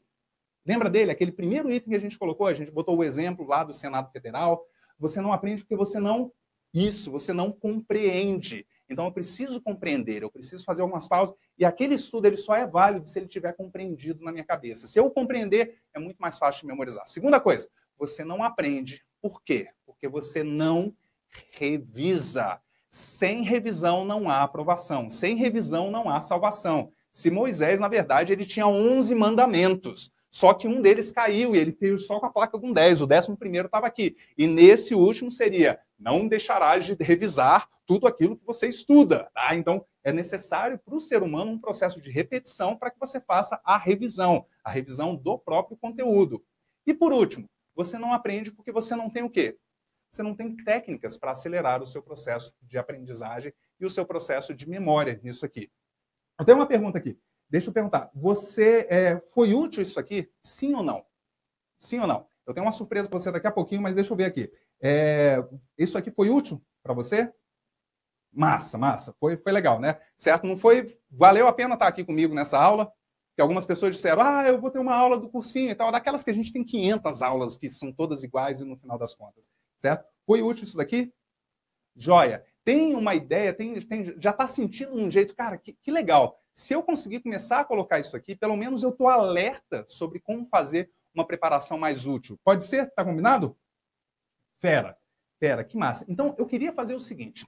Lembra dele? Aquele primeiro item que a gente colocou, a gente botou o exemplo lá do Senado Federal. Você não aprende porque você não... Isso, você não compreende. Então, eu preciso compreender, eu preciso fazer algumas pausas. E aquele estudo ele só é válido se ele tiver compreendido na minha cabeça. Se eu compreender, é muito mais fácil de memorizar. Segunda coisa, você não aprende. Por quê? Porque você não revisa. Sem revisão não há aprovação. Sem revisão não há salvação. Se Moisés, na verdade, ele tinha 11 mandamentos. Só que um deles caiu e ele fez só com a placa com 10. O 11º estava aqui. E nesse último seria, não deixarás de revisar tudo aquilo que você estuda. Tá? Então, é necessário para o ser humano um processo de repetição para que você faça a revisão do próprio conteúdo. E por último, você não aprende porque você não tem o quê? Você não tem técnicas para acelerar o seu processo de aprendizagem e o seu processo de memória nisso aqui. Eu tenho uma pergunta aqui. Deixa eu perguntar, foi útil isso aqui? Sim ou não? Sim ou não? Eu tenho uma surpresa para você daqui a pouquinho, mas deixa eu ver aqui. Isso aqui foi útil para você? Massa, massa. Foi legal, né? Certo? Não foi... Valeu a pena estar aqui comigo nessa aula? Que algumas pessoas disseram, eu vou ter uma aula do cursinho e tal. Daquelas que a gente tem 500 aulas que são todas iguais e no final das contas. Certo? Foi útil isso daqui? Joia. Tem uma ideia, já está sentindo um jeito, cara, que legal. Se eu conseguir começar a colocar isso aqui, pelo menos eu estou alerta sobre como fazer uma preparação mais útil. Pode ser? Tá combinado? Fera, que massa. Então, eu queria fazer o seguinte.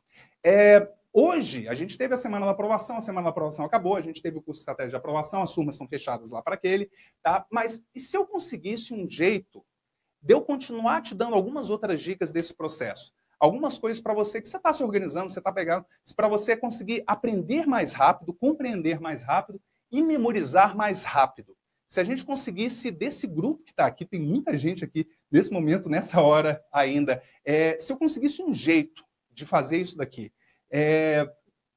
Hoje, a gente teve a semana da aprovação acabou, a gente teve o curso de estratégia de aprovação, as turmas são fechadas lá para aquele, tá? Mas e se eu conseguisse um jeito de eu continuar te dando algumas outras dicas desse processo? Algumas coisas para você que você está se organizando, você está pegando, para você conseguir aprender mais rápido, compreender mais rápido e memorizar mais rápido. Se a gente conseguisse, desse grupo que está aqui, tem muita gente aqui nesse momento, nessa hora ainda, se eu conseguisse um jeito de fazer isso daqui,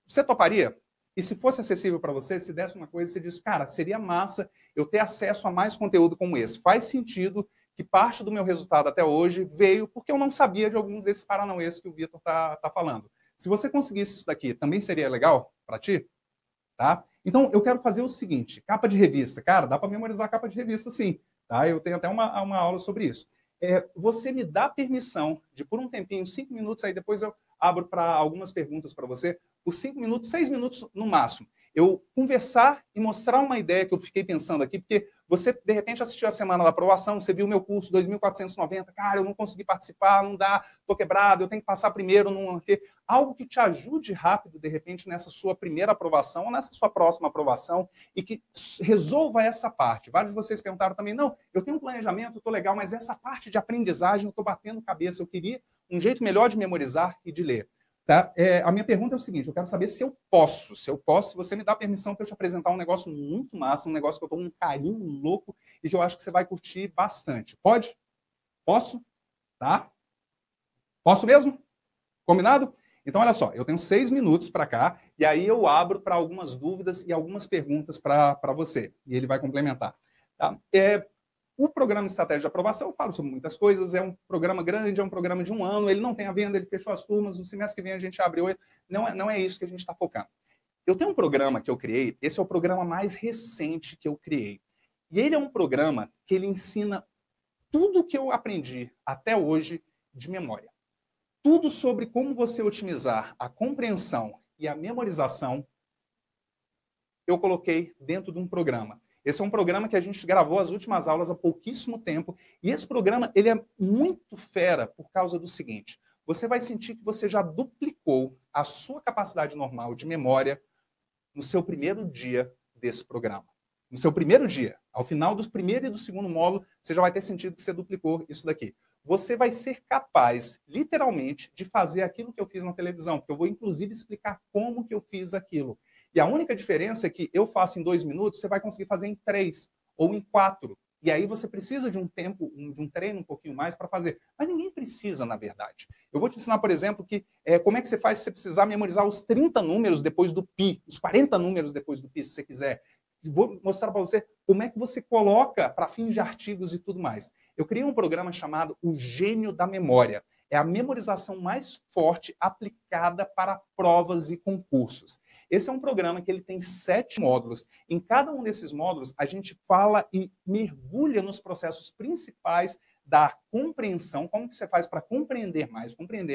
você toparia? E se fosse acessível para você, se desse uma coisa, você diz, cara, seria massa eu ter acesso a mais conteúdo como esse. Faz sentido que parte do meu resultado até hoje veio porque eu não sabia de alguns desses paranauês que o Vitor tá falando. Se você conseguisse isso daqui, também seria legal para ti? Tá? Então, eu quero fazer o seguinte, capa de revista. Cara, dá para memorizar a capa de revista, sim. Tá? Eu tenho até uma aula sobre isso. Você me dá permissão de, por um tempinho, 5 minutos, aí depois eu abro para algumas perguntas para você, por 5 minutos, 6 minutos no máximo, eu conversar e mostrar uma ideia que eu fiquei pensando aqui, porque você, de repente, assistiu a semana da aprovação, você viu o meu curso 2.490, cara, eu não consegui participar, não dá, tô quebrado, eu tenho que passar primeiro, não ter algo que te ajude rápido, de repente, nessa sua primeira aprovação ou nessa sua próxima aprovação e que resolva essa parte. Vários de vocês perguntaram também, não, eu tenho um planejamento, estou legal, mas essa parte de aprendizagem eu estou batendo cabeça, eu queria um jeito melhor de memorizar e de ler. Tá? A minha pergunta é o seguinte, eu quero saber se eu posso, se você me dá permissão para eu te apresentar um negócio muito massa, um negócio que eu estou com um carinho louco e que eu acho que você vai curtir bastante. Pode? Posso? Tá? Posso mesmo? Combinado? Então, olha só, eu tenho 6 minutos para cá e aí eu abro para algumas dúvidas e algumas perguntas para você. E ele vai complementar. Tá? O programa Estratégia de Aprovação, eu falo sobre muitas coisas, é um programa grande, é um programa de 1 ano, ele não tem a venda, ele fechou as turmas, no semestre que vem a gente abre 8, não é isso que a gente está focando. Eu tenho um programa que eu criei, esse é o programa mais recente que eu criei. E ele é um programa que ele ensina tudo que eu aprendi até hoje de memória. Tudo sobre como você otimizar a compreensão e a memorização, eu coloquei dentro de um programa. Esse é um programa que a gente gravou as últimas aulas há pouquíssimo tempo. E esse programa ele é muito fera por causa do seguinte. Você vai sentir que você já duplicou a sua capacidade normal de memória no seu primeiro dia desse programa. No seu primeiro dia. Ao final do primeiro e do segundo módulo, você já vai ter sentido que você duplicou isso daqui. Você vai ser capaz, literalmente, de fazer aquilo que eu fiz na televisão. Porque eu vou, inclusive, explicar como que eu fiz aquilo. E a única diferença é que eu faço em 2 minutos, você vai conseguir fazer em 3 ou em 4. E aí você precisa de um tempo, de um treino um pouquinho mais para fazer. Mas ninguém precisa, na verdade. Eu vou te ensinar, por exemplo, que como é que você faz se você precisar memorizar os 30 números depois do pi, os 40 números depois do pi, se você quiser. Vou mostrar para você como é que você coloca para fins de artigos e tudo mais. Eu criei um programa chamado O Gênio da Memória. É a memorização mais forte aplicada para provas e concursos. Esse é um programa que ele tem 7 módulos. Em cada um desses módulos, a gente fala e mergulha nos processos principais da compreensão, como que você faz para compreender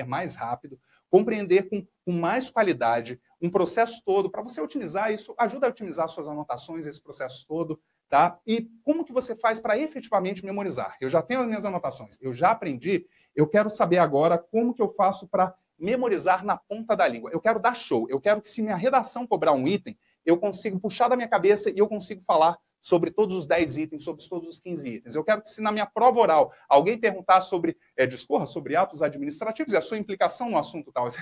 mais rápido, compreender com mais qualidade, um processo todo, para você otimizar isso, ajuda a otimizar suas anotações, esse processo todo, tá? E como que você faz para efetivamente memorizar? Eu já tenho as minhas anotações, eu já aprendi, eu quero saber agora como que eu faço para memorizar na ponta da língua. Eu quero dar show, eu quero que se minha redação cobrar um item, eu consigo puxar da minha cabeça e eu consigo falar sobre todos os 10 itens, sobre todos os 15 itens. Eu quero que se na minha prova oral alguém perguntar sobre, discorra sobre atos administrativos e a sua implicação no assunto tal, assim,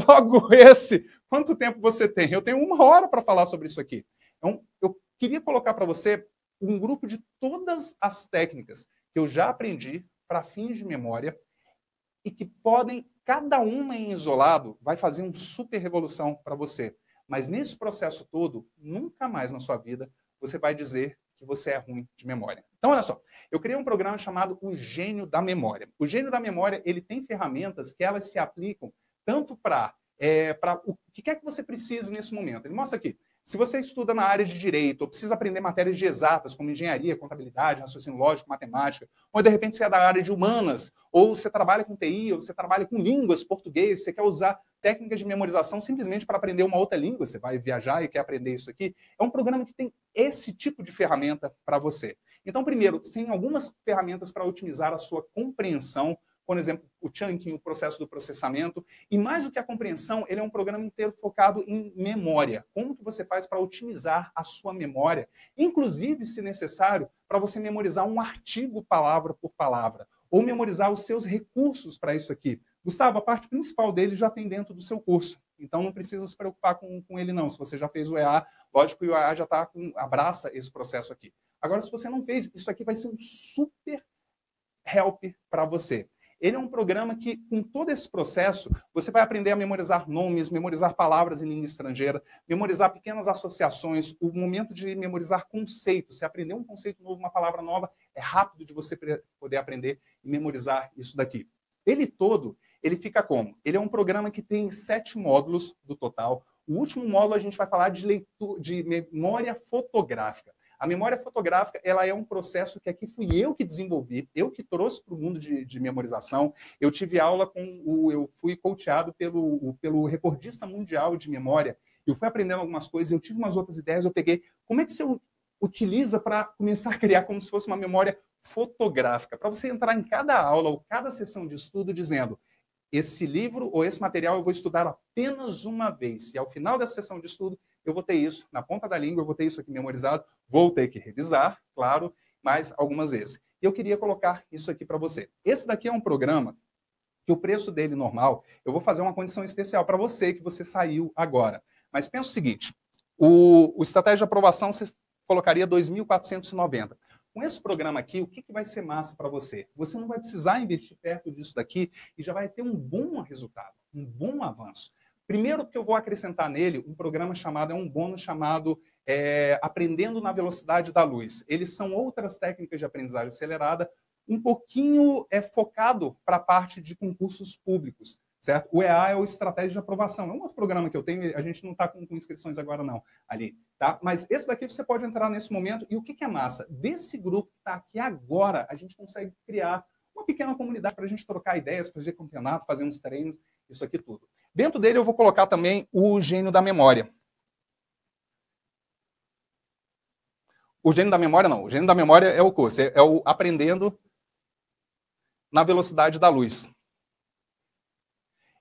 logo esse, quanto tempo você tem? Eu tenho 1 hora para falar sobre isso aqui. Então, eu queria colocar para você um grupo de todas as técnicas que eu já aprendi para fins de memória e que podem, cada uma em isolado, vai fazer uma super revolução para você. Mas nesse processo todo, nunca mais na sua vida, você vai dizer que você é ruim de memória. Então, olha só, eu criei um programa chamado O Gênio da Memória. O Gênio da Memória, ele tem ferramentas que elas se aplicam tanto para o que quer que você precise nesse momento. Ele mostra aqui, se você estuda na área de direito, ou precisa aprender matérias de exatas, como engenharia, contabilidade, raciocínio lógico, matemática, ou de repente você é da área de humanas, ou você trabalha com TI, ou você trabalha com línguas, português, você quer usar técnicas de memorização simplesmente para aprender uma outra língua, você vai viajar e quer aprender isso aqui, é um programa que tem esse tipo de ferramenta para você. Então, primeiro, tem algumas ferramentas para otimizar a sua compreensão, por exemplo, o chunking, o processo do processamento, e mais do que a compreensão, ele é um programa inteiro focado em memória. Como que você faz para otimizar a sua memória, inclusive, se necessário, para você memorizar um artigo palavra por palavra, ou memorizar os seus recursos para isso aqui. Gustavo, a parte principal dele já tem dentro do seu curso, então não precisa se preocupar com ele não. Se você já fez o EA, lógico que o EA já abraça esse processo aqui. Agora, se você não fez, isso aqui vai ser um super help para você. Ele é um programa que, com todo esse processo, você vai aprender a memorizar nomes, memorizar palavras em língua estrangeira, memorizar pequenas associações, o momento de memorizar conceitos. Se aprender um conceito novo, uma palavra nova, é rápido de você poder aprender e memorizar isso daqui. Ele fica como? Ele é um programa que tem 7 módulos do total. O último módulo a gente vai falar de memória fotográfica. A memória fotográfica, ela é um processo que aqui fui eu que desenvolvi, eu que trouxe para o mundo de memorização. Eu tive aula eu fui coachado pelo recordista mundial de memória. Eu fui aprendendo algumas coisas, eu tive umas outras ideias, eu peguei. Como é que você utiliza para começar a criar como se fosse uma memória fotográfica? Para você entrar em cada aula ou cada sessão de estudo dizendo: esse livro ou esse material eu vou estudar apenas uma vez. E ao final dessa sessão de estudo, eu vou ter isso na ponta da língua, eu vou ter isso aqui memorizado, vou ter que revisar, claro, mas algumas vezes. E eu queria colocar isso aqui para você. Esse daqui é um programa que o preço dele normal, eu vou fazer uma condição especial para você, que você saiu agora. Mas pensa o seguinte, o estratégia de aprovação você colocaria 2.490. Com esse programa aqui, o que vai ser massa para você? Você não vai precisar investir perto disso daqui e já vai ter um bom resultado, um bom avanço. Primeiro que eu vou acrescentar nele um programa chamado, é um bônus chamado Aprendendo na Velocidade da Luz. Eles são outras técnicas de aprendizagem acelerada, um pouquinho focado para a parte de concursos públicos, certo? O EA é o Estratégia de Aprovação. É um outro programa que eu tenho, a gente não está com inscrições agora não, ali, tá? Mas esse daqui você pode entrar nesse momento. E o que é massa? Desse grupo que está aqui agora, a gente consegue criar uma pequena comunidade para a gente trocar ideias, fazer campeonato, fazer uns treinos, isso aqui tudo. Dentro dele eu vou colocar também o Gênio da Memória. O Gênio da Memória não, o Gênio da Memória é o curso, é o Aprendendo na Velocidade da Luz.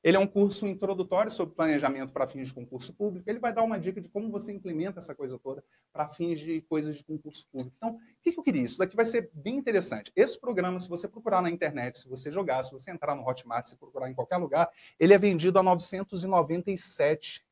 Ele é um curso introdutório sobre planejamento para fins de concurso público. Ele vai dar uma dica de como você implementa essa coisa toda para fins de coisas de concurso público. Então, o que eu queria? Isso daqui vai ser bem interessante. Esse programa, se você procurar na internet, se você jogar, se você entrar no Hotmart, se procurar em qualquer lugar, ele é vendido a R$ 997.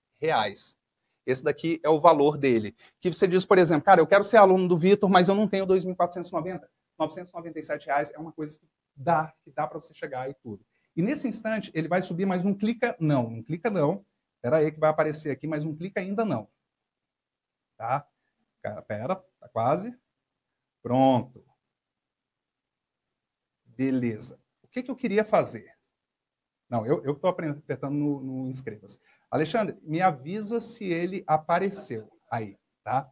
Esse daqui é o valor dele. Que você diz, por exemplo, cara, eu quero ser aluno do Vitor, mas eu não tenho 2.490. R$ 997 é uma coisa que dá para você chegar e tudo. E nesse instante, ele vai subir, mas não clica não. Não clica não. Espera aí que vai aparecer aqui, mas não clica ainda não. Tá? Pera, tá quase. Pronto. Beleza. O que eu queria fazer? Não, eu estou apertando no inscreva-se. Alexandre, me avisa se ele apareceu aí, tá?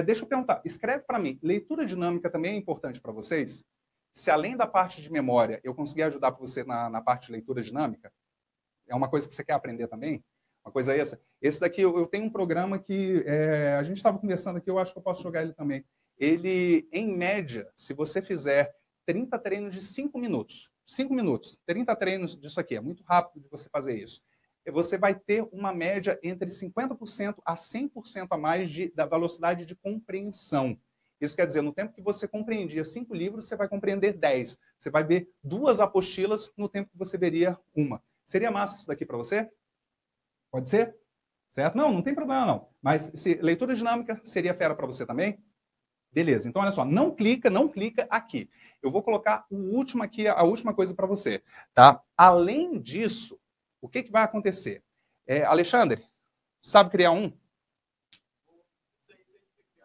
Deixa eu perguntar, escreve para mim, leitura dinâmica também é importante para vocês? Se além da parte de memória, eu conseguir ajudar você na parte de leitura dinâmica, é uma coisa que você quer aprender também? Uma coisa essa? Esse daqui, eu tenho um programa que a gente estava conversando aqui, eu acho que eu posso jogar ele também. Ele, em média, se você fizer 30 treinos de 5 minutos, 30 treinos disso aqui, é muito rápido de você fazer isso. Você vai ter uma média entre 50% a 100% a mais da velocidade de compreensão. Isso quer dizer, no tempo que você compreendia 5 livros, você vai compreender 10. Você vai ver 2 apostilas no tempo que você veria uma. Seria massa isso daqui para você? Pode ser? Certo? Não tem problema não. Mas leitura dinâmica seria fera para você também? Beleza, então olha só, não clica aqui. Eu vou colocar o último aqui, a última coisa para você. Tá? Além disso, o que vai acontecer? Alexandre, sabe criar um?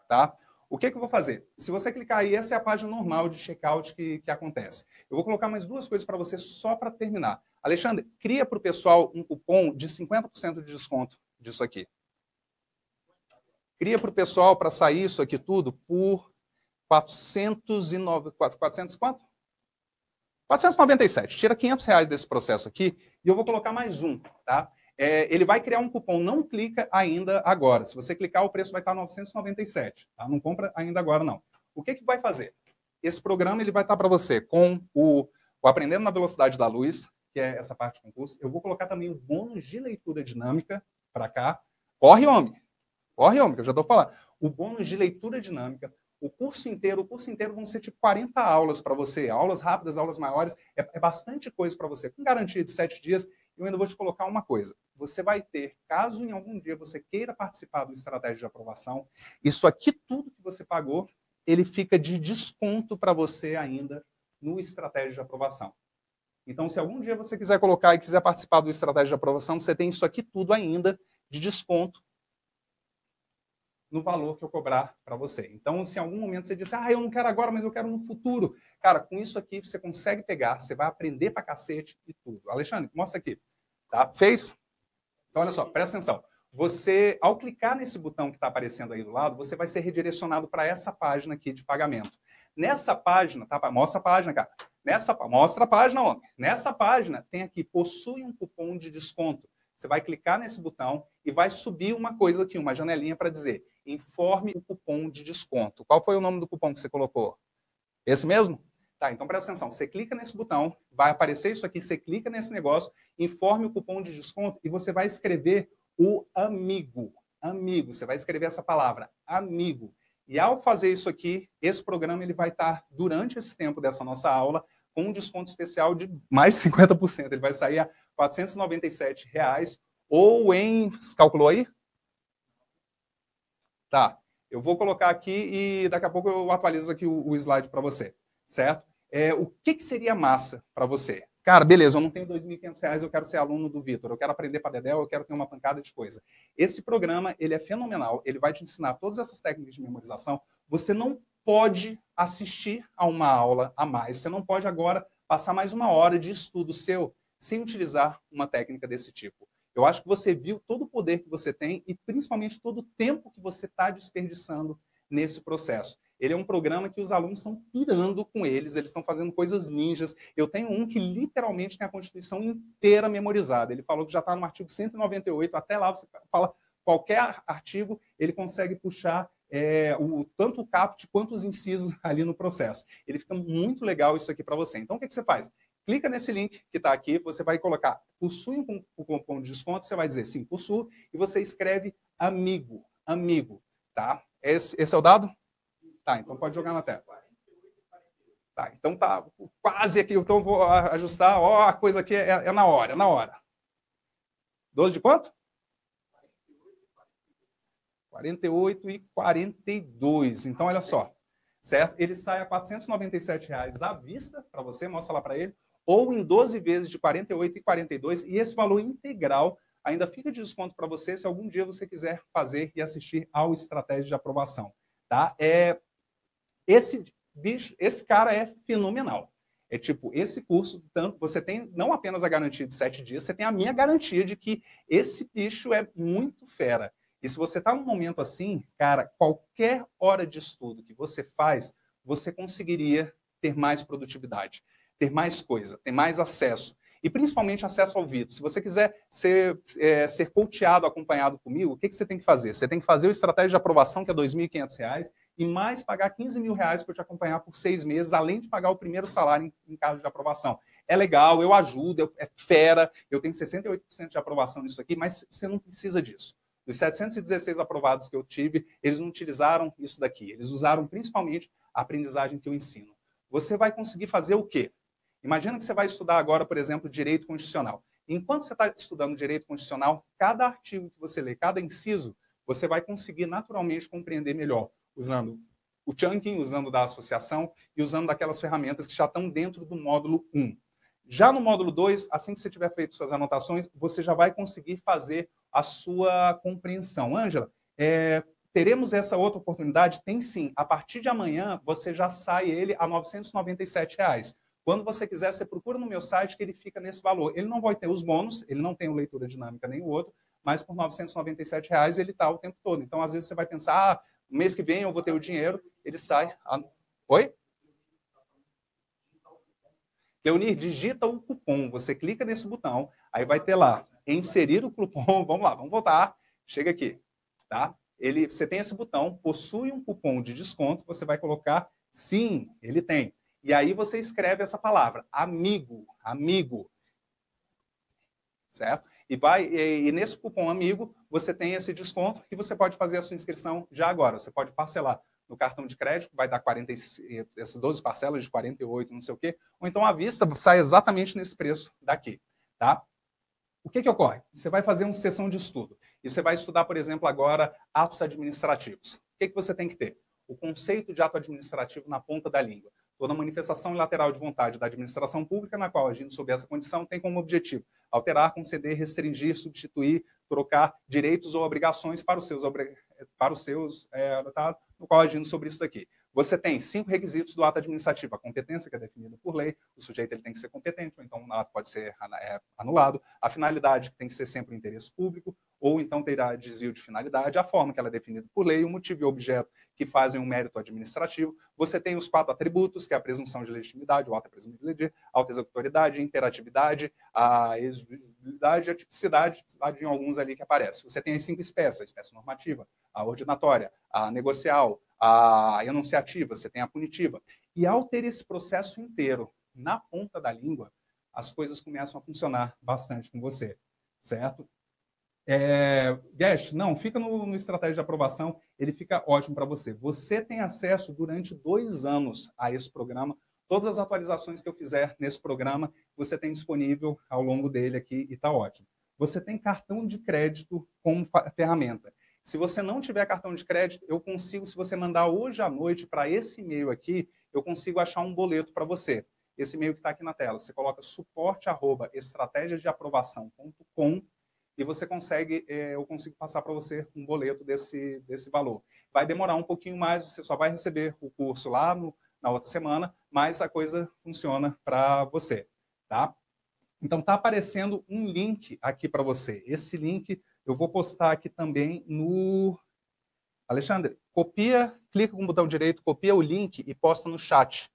Tá? O que eu vou fazer? Se você clicar aí, essa é a página normal de checkout que acontece. Eu vou colocar mais 2 coisas para você só para terminar. Alexandre, cria para o pessoal um cupom de 50% de desconto disso aqui. Cria para o pessoal para sair isso aqui tudo por 497. Tira R$500 desse processo aqui e eu vou colocar mais um, tá? Ele vai criar um cupom, não clica ainda agora. Se você clicar, o preço vai estar 997, tá? Não compra ainda agora, não. O que vai fazer? Esse programa ele vai estar para você com o Aprendendo na Velocidade da Luz, que é essa parte de concurso. Eu vou colocar também o bônus de leitura dinâmica para cá. Corre, homem, que eu já estou falando. O bônus de leitura dinâmica, o curso inteiro vão ser tipo 40 aulas para você, aulas rápidas, aulas maiores, é bastante coisa para você. Com garantia de 7 dias, eu ainda vou te colocar uma coisa. Você vai ter, caso em algum dia você queira participar do Estratégia de Aprovação, isso aqui tudo que você pagou, ele fica de desconto para você ainda no Estratégia de Aprovação. Então, se algum dia você quiser colocar e quiser participar do Estratégia de Aprovação, você tem isso aqui tudo ainda de desconto no valor que eu cobrar para você. Então, se em algum momento você disser, eu não quero agora, mas eu quero no futuro. Cara, com isso aqui você consegue pegar, você vai aprender pra cacete e tudo. Alexandre, mostra aqui. Tá? Fez? Então, olha só, presta atenção. Você, ao clicar nesse botão que está aparecendo aí do lado, você vai ser redirecionado para essa página aqui de pagamento. Nessa página, tá? Mostra a página, cara. Mostra a página, ó. Nessa página tem aqui, possui um cupom de desconto. Você vai clicar nesse botão e vai subir uma coisa aqui, uma janelinha para dizer, informe o cupom de desconto. Qual foi o nome do cupom que você colocou? Esse mesmo? Tá, então presta atenção. Você clica nesse botão, vai aparecer isso aqui, você clica nesse negócio, informe o cupom de desconto e você vai escrever o amigo. Amigo, você vai escrever essa palavra, amigo. E ao fazer isso aqui, esse programa ele vai estar, durante esse tempo dessa nossa aula, com um desconto especial de mais de 50%. Ele vai sair a R$ 497, ou em... Você calculou aí? Tá, eu vou colocar aqui e daqui a pouco eu atualizo aqui o slide para você, certo? O que seria massa para você? Cara, beleza, eu não tenho R$ 2.500, eu quero ser aluno do Vitor, eu quero aprender para Dedéu, eu quero ter uma pancada de coisa. Esse programa, ele é fenomenal, ele vai te ensinar todas essas técnicas de memorização. Você não pode assistir a uma aula a mais, você não pode agora passar mais uma hora de estudo seu sem utilizar uma técnica desse tipo. Eu acho que você viu todo o poder que você tem e principalmente todo o tempo que você está desperdiçando nesse processo. Ele é um programa que os alunos estão pirando com eles estão fazendo coisas ninjas. Eu tenho um que literalmente tem a Constituição inteira memorizada. Ele falou que já está no artigo 198, até lá você fala qualquer artigo, ele consegue puxar tanto o caput quanto os incisos ali no processo. Ele fica muito legal isso aqui para você. Então, o que você faz? Clica nesse link que está aqui, você vai colocar possui um cupom de desconto, você vai dizer sim, possuo, e você escreve amigo, amigo, tá? Esse é o dado? Tá, então pode jogar na tela. Tá, então tá quase aqui, então vou ajustar, a coisa aqui é na hora, é na hora. 12 de quanto? 48 e 42, então olha só, certo? Ele sai a R$ 497 à vista, para você, mostra lá para ele, ou em 12 vezes de 48 e 42, e esse valor integral ainda fica de desconto para você se algum dia você quiser fazer e assistir ao Estratégia de Aprovação. Tá? Esse cara é fenomenal. É tipo, esse curso, você tem não apenas a garantia de 7 dias, você tem a minha garantia de que esse bicho é muito fera. E se você está num momento assim, cara, qualquer hora de estudo que você faz, você conseguiria ter mais produtividade, ter mais coisa, ter mais acesso. E principalmente acesso ao Vitor. Se você quiser ser coachado, acompanhado comigo, o que você tem que fazer? Você tem que fazer o Estratégia de Aprovação, que é R$ 2.500, e mais pagar R$ 15.000 para eu te acompanhar por 6 meses, além de pagar o primeiro salário em caso de aprovação. É legal, eu ajudo, é fera, eu tenho 68% de aprovação nisso aqui, mas você não precisa disso. Dos 716 aprovados que eu tive, eles não utilizaram isso daqui. Eles usaram principalmente a aprendizagem que eu ensino. Você vai conseguir fazer o quê? Imagina que você vai estudar agora, por exemplo, direito constitucional. Enquanto você está estudando direito constitucional, cada artigo que você lê, cada inciso, você vai conseguir naturalmente compreender melhor, usando o chunking, usando da associação e usando daquelas ferramentas que já estão dentro do módulo 1. Já no módulo 2, assim que você tiver feito suas anotações, você já vai conseguir fazer a sua compreensão. Ângela, teremos essa outra oportunidade? Tem sim. A partir de amanhã, você já sai ele a R$ 997. Quando você quiser, você procura no meu site que ele fica nesse valor. Ele não vai ter os bônus, ele não tem o leitura dinâmica nem o outro, mas por R$ 997 ele está o tempo todo. Então, às vezes, você vai pensar, no mês que vem eu vou ter o dinheiro, ele sai... Oi? Leonir, digita o cupom, você clica nesse botão, aí vai ter lá, inserir o cupom, vamos lá, vamos voltar, chega aqui, tá? Você tem esse botão, possui um cupom de desconto, você vai colocar, sim, ele tem. E aí você escreve essa palavra, amigo, amigo, certo? E nesse cupom amigo, você tem esse desconto e você pode fazer a sua inscrição já agora, você pode parcelar no cartão de crédito, vai dar essas 12 parcelas de 48, não sei o quê, ou então à vista sai exatamente nesse preço daqui, tá? O que ocorre? Você vai fazer uma sessão de estudo, e você vai estudar, por exemplo, agora, atos administrativos. O que você tem que ter? O conceito de ato administrativo na ponta da língua. Toda manifestação unilateral de vontade da administração pública, na qual, agindo sob essa condição, tem como objetivo alterar, conceder, restringir, substituir, trocar direitos ou obrigações para os seus no qual, agindo sobre isso daqui. Você tem 5 requisitos do ato administrativo. A competência, que é definida por lei, o sujeito ele tem que ser competente, ou então o ato pode ser anulado. A finalidade, que tem que ser sempre o interesse público, ou então terá desvio de finalidade. A forma, que ela é definida por lei, o motivo e o objeto que fazem um mérito administrativo. Você tem os 4 atributos, que é a presunção de legitimidade, o ato é presumido de legítima, a autoexecutoriedade, imperatividade, a exigibilidade e a tipicidade em alguns ali que aparece. Você tem as 5 espécies: a espécie normativa, a ordinatória, a negocial, a enunciativa, você tem a punitiva. E ao ter esse processo inteiro na ponta da língua, as coisas começam a funcionar bastante com você, certo? Guest, não, fica no estratégia de aprovação, ele fica ótimo para você. Você tem acesso durante 2 anos a esse programa. Todas as atualizações que eu fizer nesse programa, você tem disponível ao longo dele aqui e está ótimo. Você tem cartão de crédito como ferramenta. Se você não tiver cartão de crédito, eu consigo, se você mandar hoje à noite para esse e-mail aqui, eu consigo achar um boleto para você. Esse e-mail que está aqui na tela. Você coloca suporte@estrategiadeaprovação.com e você consegue, eu consigo passar para você um boleto desse valor. Vai demorar um pouquinho mais, você só vai receber o curso lá na outra semana, mas a coisa funciona para você, tá? Então, está aparecendo um link aqui para você. Esse link eu vou postar aqui também no... Alexandre, clica com o botão direito, copia o link e posta no chat.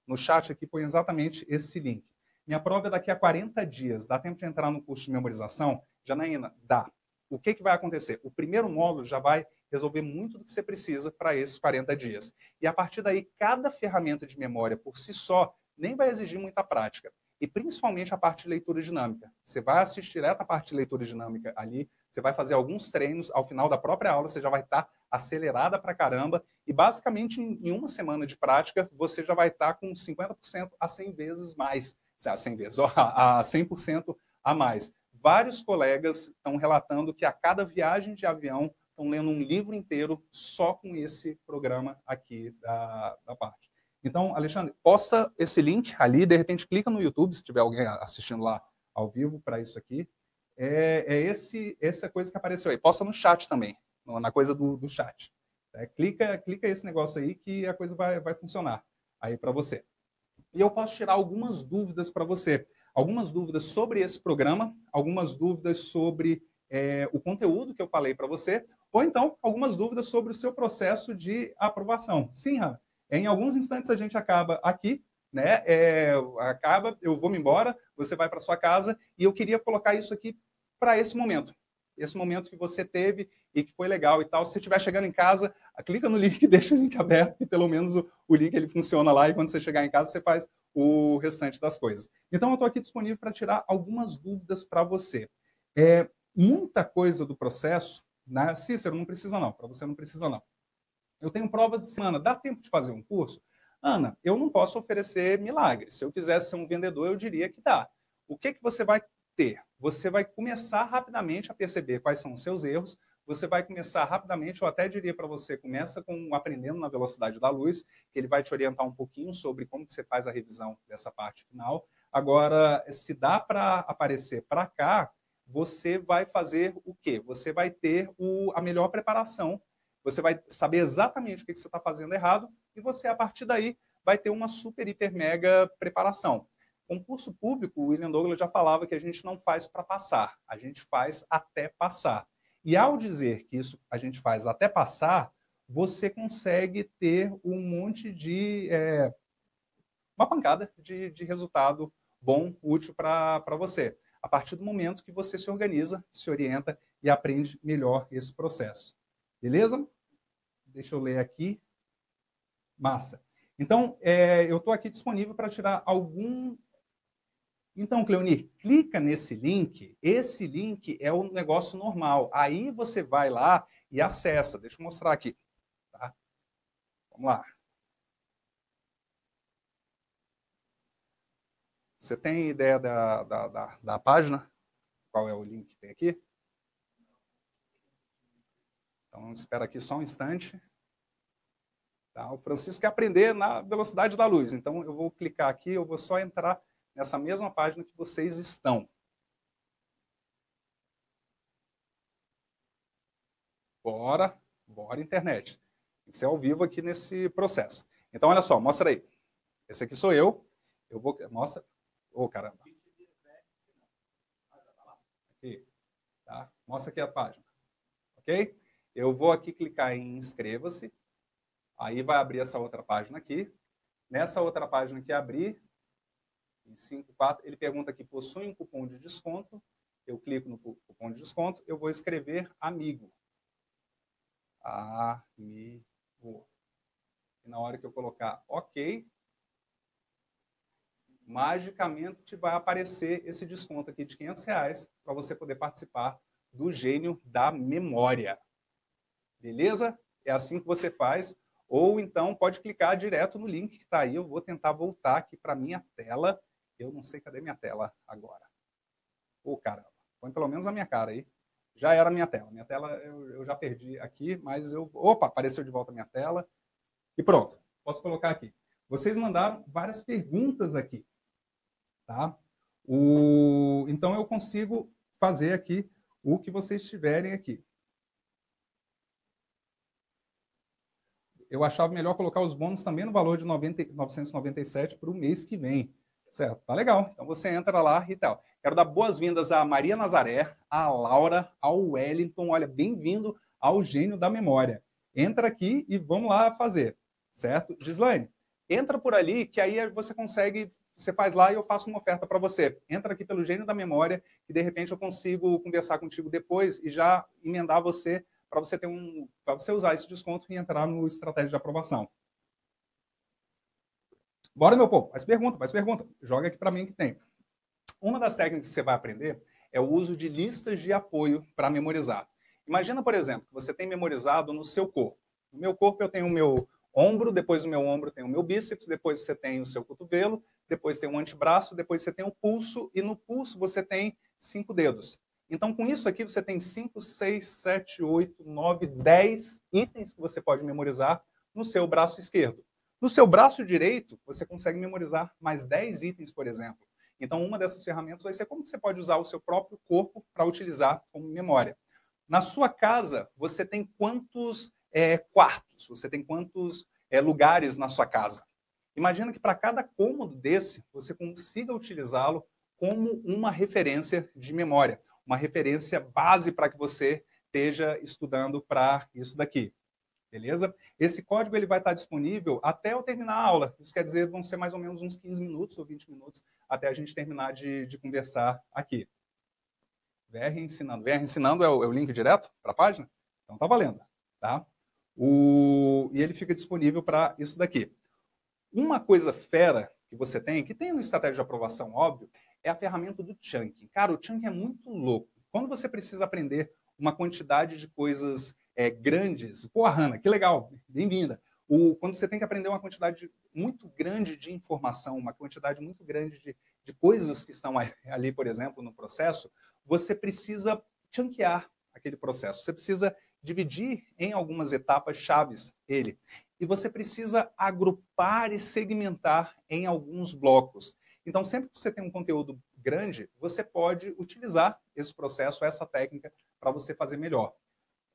No chat aqui põe exatamente esse link. Minha prova é daqui a 40 dias. Dá tempo de entrar no curso de memorização? Janaína, dá. O que vai acontecer? O primeiro módulo já vai resolver muito do que você precisa para esses 40 dias. E a partir daí, cada ferramenta de memória por si só nem vai exigir muita prática. E principalmente a parte de leitura dinâmica. Você vai assistir direto a parte de leitura dinâmica ali, você vai fazer alguns treinos, ao final da própria aula você já vai estar acelerada pra caramba, e basicamente em uma semana de prática, você já vai estar com 50% a 100 vezes mais. A 100 vezes, a 100% a mais. Vários colegas estão relatando que a cada viagem de avião estão lendo um livro inteiro só com esse programa aqui da parte. Então, Alexandre, posta esse link ali, de repente clica no YouTube, se tiver alguém assistindo lá ao vivo para isso aqui. Essa coisa que apareceu aí. Posta no chat também, na coisa do chat. Clica esse negócio aí que a coisa vai funcionar aí para você. E eu posso tirar algumas dúvidas para você. Algumas dúvidas sobre esse programa, algumas dúvidas sobre o conteúdo que eu falei para você, ou então algumas dúvidas sobre o seu processo de aprovação. Sim, Hannah, em alguns instantes a gente acaba aqui, né? Eu vou me embora, você vai para sua casa, e eu queria colocar isso aqui para esse momento que você teve e que foi legal e tal. Se você estiver chegando em casa, clica no link, deixa o link aberto, que pelo menos o link ele funciona lá, e quando você chegar em casa, você faz o restante das coisas. Então, eu estou aqui disponível para tirar algumas dúvidas para você. Muita coisa do processo, né? Cícero, não precisa não, para você não precisa não. Eu tenho provas de semana, dá tempo de fazer um curso? Ana, eu não posso oferecer milagres. Se eu quisesse ser um vendedor, eu diria que dá. O que você vai ter? Você vai começar rapidamente a perceber quais são os seus erros, você vai começar rapidamente, eu até diria para você, começa com aprendendo na velocidade da luz, que ele vai te orientar um pouquinho sobre como que você faz a revisão dessa parte final. Agora, se dá para aparecer para cá, você vai fazer o quê? Você vai ter a melhor preparação, você vai saber exatamente o que você está fazendo errado, e você, a partir daí, vai ter uma super, hiper, mega preparação. Concurso público, o William Douglas já falava que a gente não faz para passar, a gente faz até passar. E ao dizer que isso a gente faz até passar, você consegue ter um monte de... uma pancada de resultado bom, útil para você. A partir do momento que você se organiza, se orienta e aprende melhor esse processo. Beleza? Deixa eu ler aqui. Massa. Então, eu estou aqui disponível para tirar algum... Então, Cleonir, clica nesse link. Esse link é o negócio normal. Aí você vai lá e acessa. Deixa eu mostrar aqui. Tá? Vamos lá. Você tem ideia da página? Qual é o link que tem aqui? Então, espera aqui só um instante. Tá? O Francisco quer aprender na velocidade da luz. Então, eu vou clicar aqui, eu vou só entrar nessa mesma página que vocês estão. Bora, internet. Tem que ser ao vivo aqui nesse processo. Então, olha só, mostra aí. Esse aqui sou eu. Eu vou... Mostra. Ô, caramba. Aqui. Tá? Mostra aqui a página. Ok? Eu vou aqui clicar em inscreva-se. Aí vai abrir essa outra página aqui. Nessa outra página que abrir, em 5.4, ele pergunta aqui, possui um cupom de desconto. Eu clico no cupom de desconto. Eu vou escrever amigo. Amigo. E na hora que eu colocar OK, magicamente vai aparecer esse desconto aqui de R$500 para você poder participar do Gênio da Memória. Beleza? É assim que você faz. Ou então pode clicar direto no link que está aí. Eu vou tentar voltar aqui para a minha tela. Eu não sei cadê minha tela agora. Ô, caramba. Põe pelo menos a minha cara aí. Já era a minha tela. Minha tela eu já perdi aqui, mas eu... Opa, apareceu de volta a minha tela. E pronto. Posso colocar aqui. Vocês mandaram várias perguntas aqui. Tá? Então eu consigo fazer aqui o que vocês tiverem aqui. Eu achava melhor colocar os bônus também no valor de 997 para o mês que vem. Certo? Tá legal. Então você entra lá e tal. Quero dar boas-vindas a Maria Nazaré, a Laura, ao Wellington. Olha, bem-vindo ao Gênio da Memória. Entra aqui e vamos lá fazer. Certo? Gislaine, entra por ali que aí você consegue, você faz lá e eu faço uma oferta para você. Entra aqui pelo Gênio da Memória que de repente eu consigo conversar contigo depois e já emendar você para você ter para você usar esse desconto e entrar no estratégia de aprovação. Bora, meu povo, faz pergunta. Joga aqui para mim que tem. Uma das técnicas que você vai aprender é o uso de listas de apoio para memorizar. Imagina, por exemplo, que você tem memorizado no seu corpo. No meu corpo eu tenho o meu ombro, depois do meu ombro tem o meu bíceps, depois você tem o seu cotovelo, depois tem o antebraço, depois você tem o pulso, e no pulso você tem 5 dedos. Então, com isso aqui, você tem 5, 6, 7, 8, 9, 10 itens que você pode memorizar no seu braço esquerdo. No seu braço direito, você consegue memorizar mais 10 itens, por exemplo. Então, uma dessas ferramentas vai ser como você pode usar o seu próprio corpo para utilizar como memória. Na sua casa, você tem quantos quartos? Você tem quantos lugares na sua casa? Imagina que para cada cômodo desse, você consiga utilizá-lo como uma referência de memória, uma referência base para que você esteja estudando para isso daqui. Beleza? Esse código ele vai estar disponível até eu terminar a aula. Isso quer dizer, vão ser mais ou menos uns 15 minutos ou 20 minutos até a gente terminar de conversar aqui. VR Ensinando. VR Ensinando é o link direto para a página? Então tá valendo. Tá? E ele fica disponível para isso daqui. Uma coisa fera que você tem, que tem uma estratégia de aprovação, óbvio, é a ferramenta do Chunking. Cara, o Chunking é muito louco. Quando você precisa aprender uma quantidade de coisas grandes, pô, Hanna, que legal, bem-vinda. Quando você tem que aprender uma quantidade muito grande de informação, uma quantidade muito grande de coisas que estão ali, por exemplo, no processo, você precisa chunkear aquele processo. Você precisa dividir em algumas etapas chaves ele. E você precisa agrupar e segmentar em alguns blocos. Então, sempre que você tem um conteúdo grande, você pode utilizar esse processo, essa técnica, para você fazer melhor.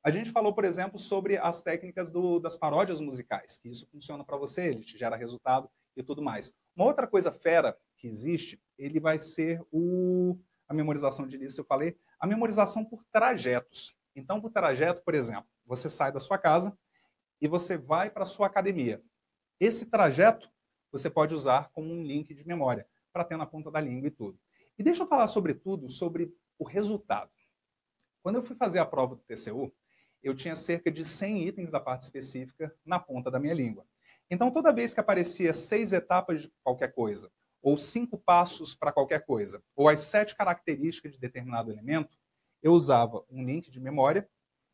A gente falou, por exemplo, sobre as técnicas das paródias musicais, que isso funciona para você, ele te gera resultado e tudo mais. Uma outra coisa fera que existe, ele vai ser a memorização de lista, eu falei, a memorização por trajetos. Então, por trajeto, por exemplo, você sai da sua casa e você vai para a sua academia. Esse trajeto você pode usar como um link de memória, para ter na ponta da língua e tudo. E deixa eu falar sobretudo sobre o resultado. Quando eu fui fazer a prova do TCU, eu tinha cerca de 100 itens da parte específica na ponta da minha língua. Então, toda vez que aparecia 6 etapas de qualquer coisa, ou 5 passos para qualquer coisa, ou as 7 características de determinado elemento, eu usava um link de memória,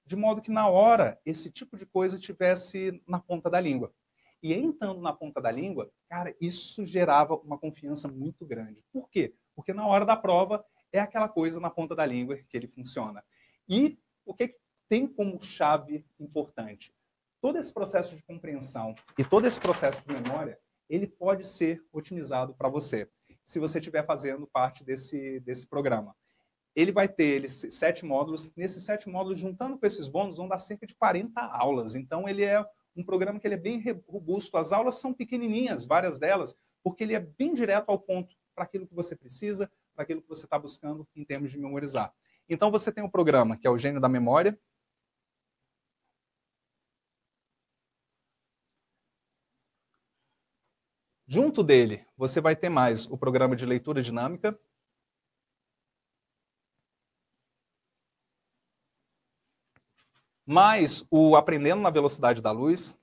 de modo que na hora esse tipo de coisa tivesse na ponta da língua. E entrando na ponta da língua, cara, isso gerava uma confiança muito grande. Por quê? Porque na hora da prova é aquela coisa na ponta da língua que ele funciona. E o que tem como chave importante? todo esse processo de compreensão e todo esse processo de memória, ele pode ser otimizado para você, se você estiver fazendo parte desse programa. Ele vai ter 7 módulos. Nesses 7 módulos, juntando com esses bônus, vão dar cerca de 40 aulas. Então, ele é um programa que ele é bem robusto. As aulas são pequenininhas, várias delas, porque ele é bem direto ao ponto para aquilo que você precisa, para aquilo que você está buscando em termos de memorizar. Então, você tem um programa que é o Gênio da Memória. Junto dele, você vai ter mais o programa de leitura dinâmica. Mais o Aprendendo na Velocidade da Luz.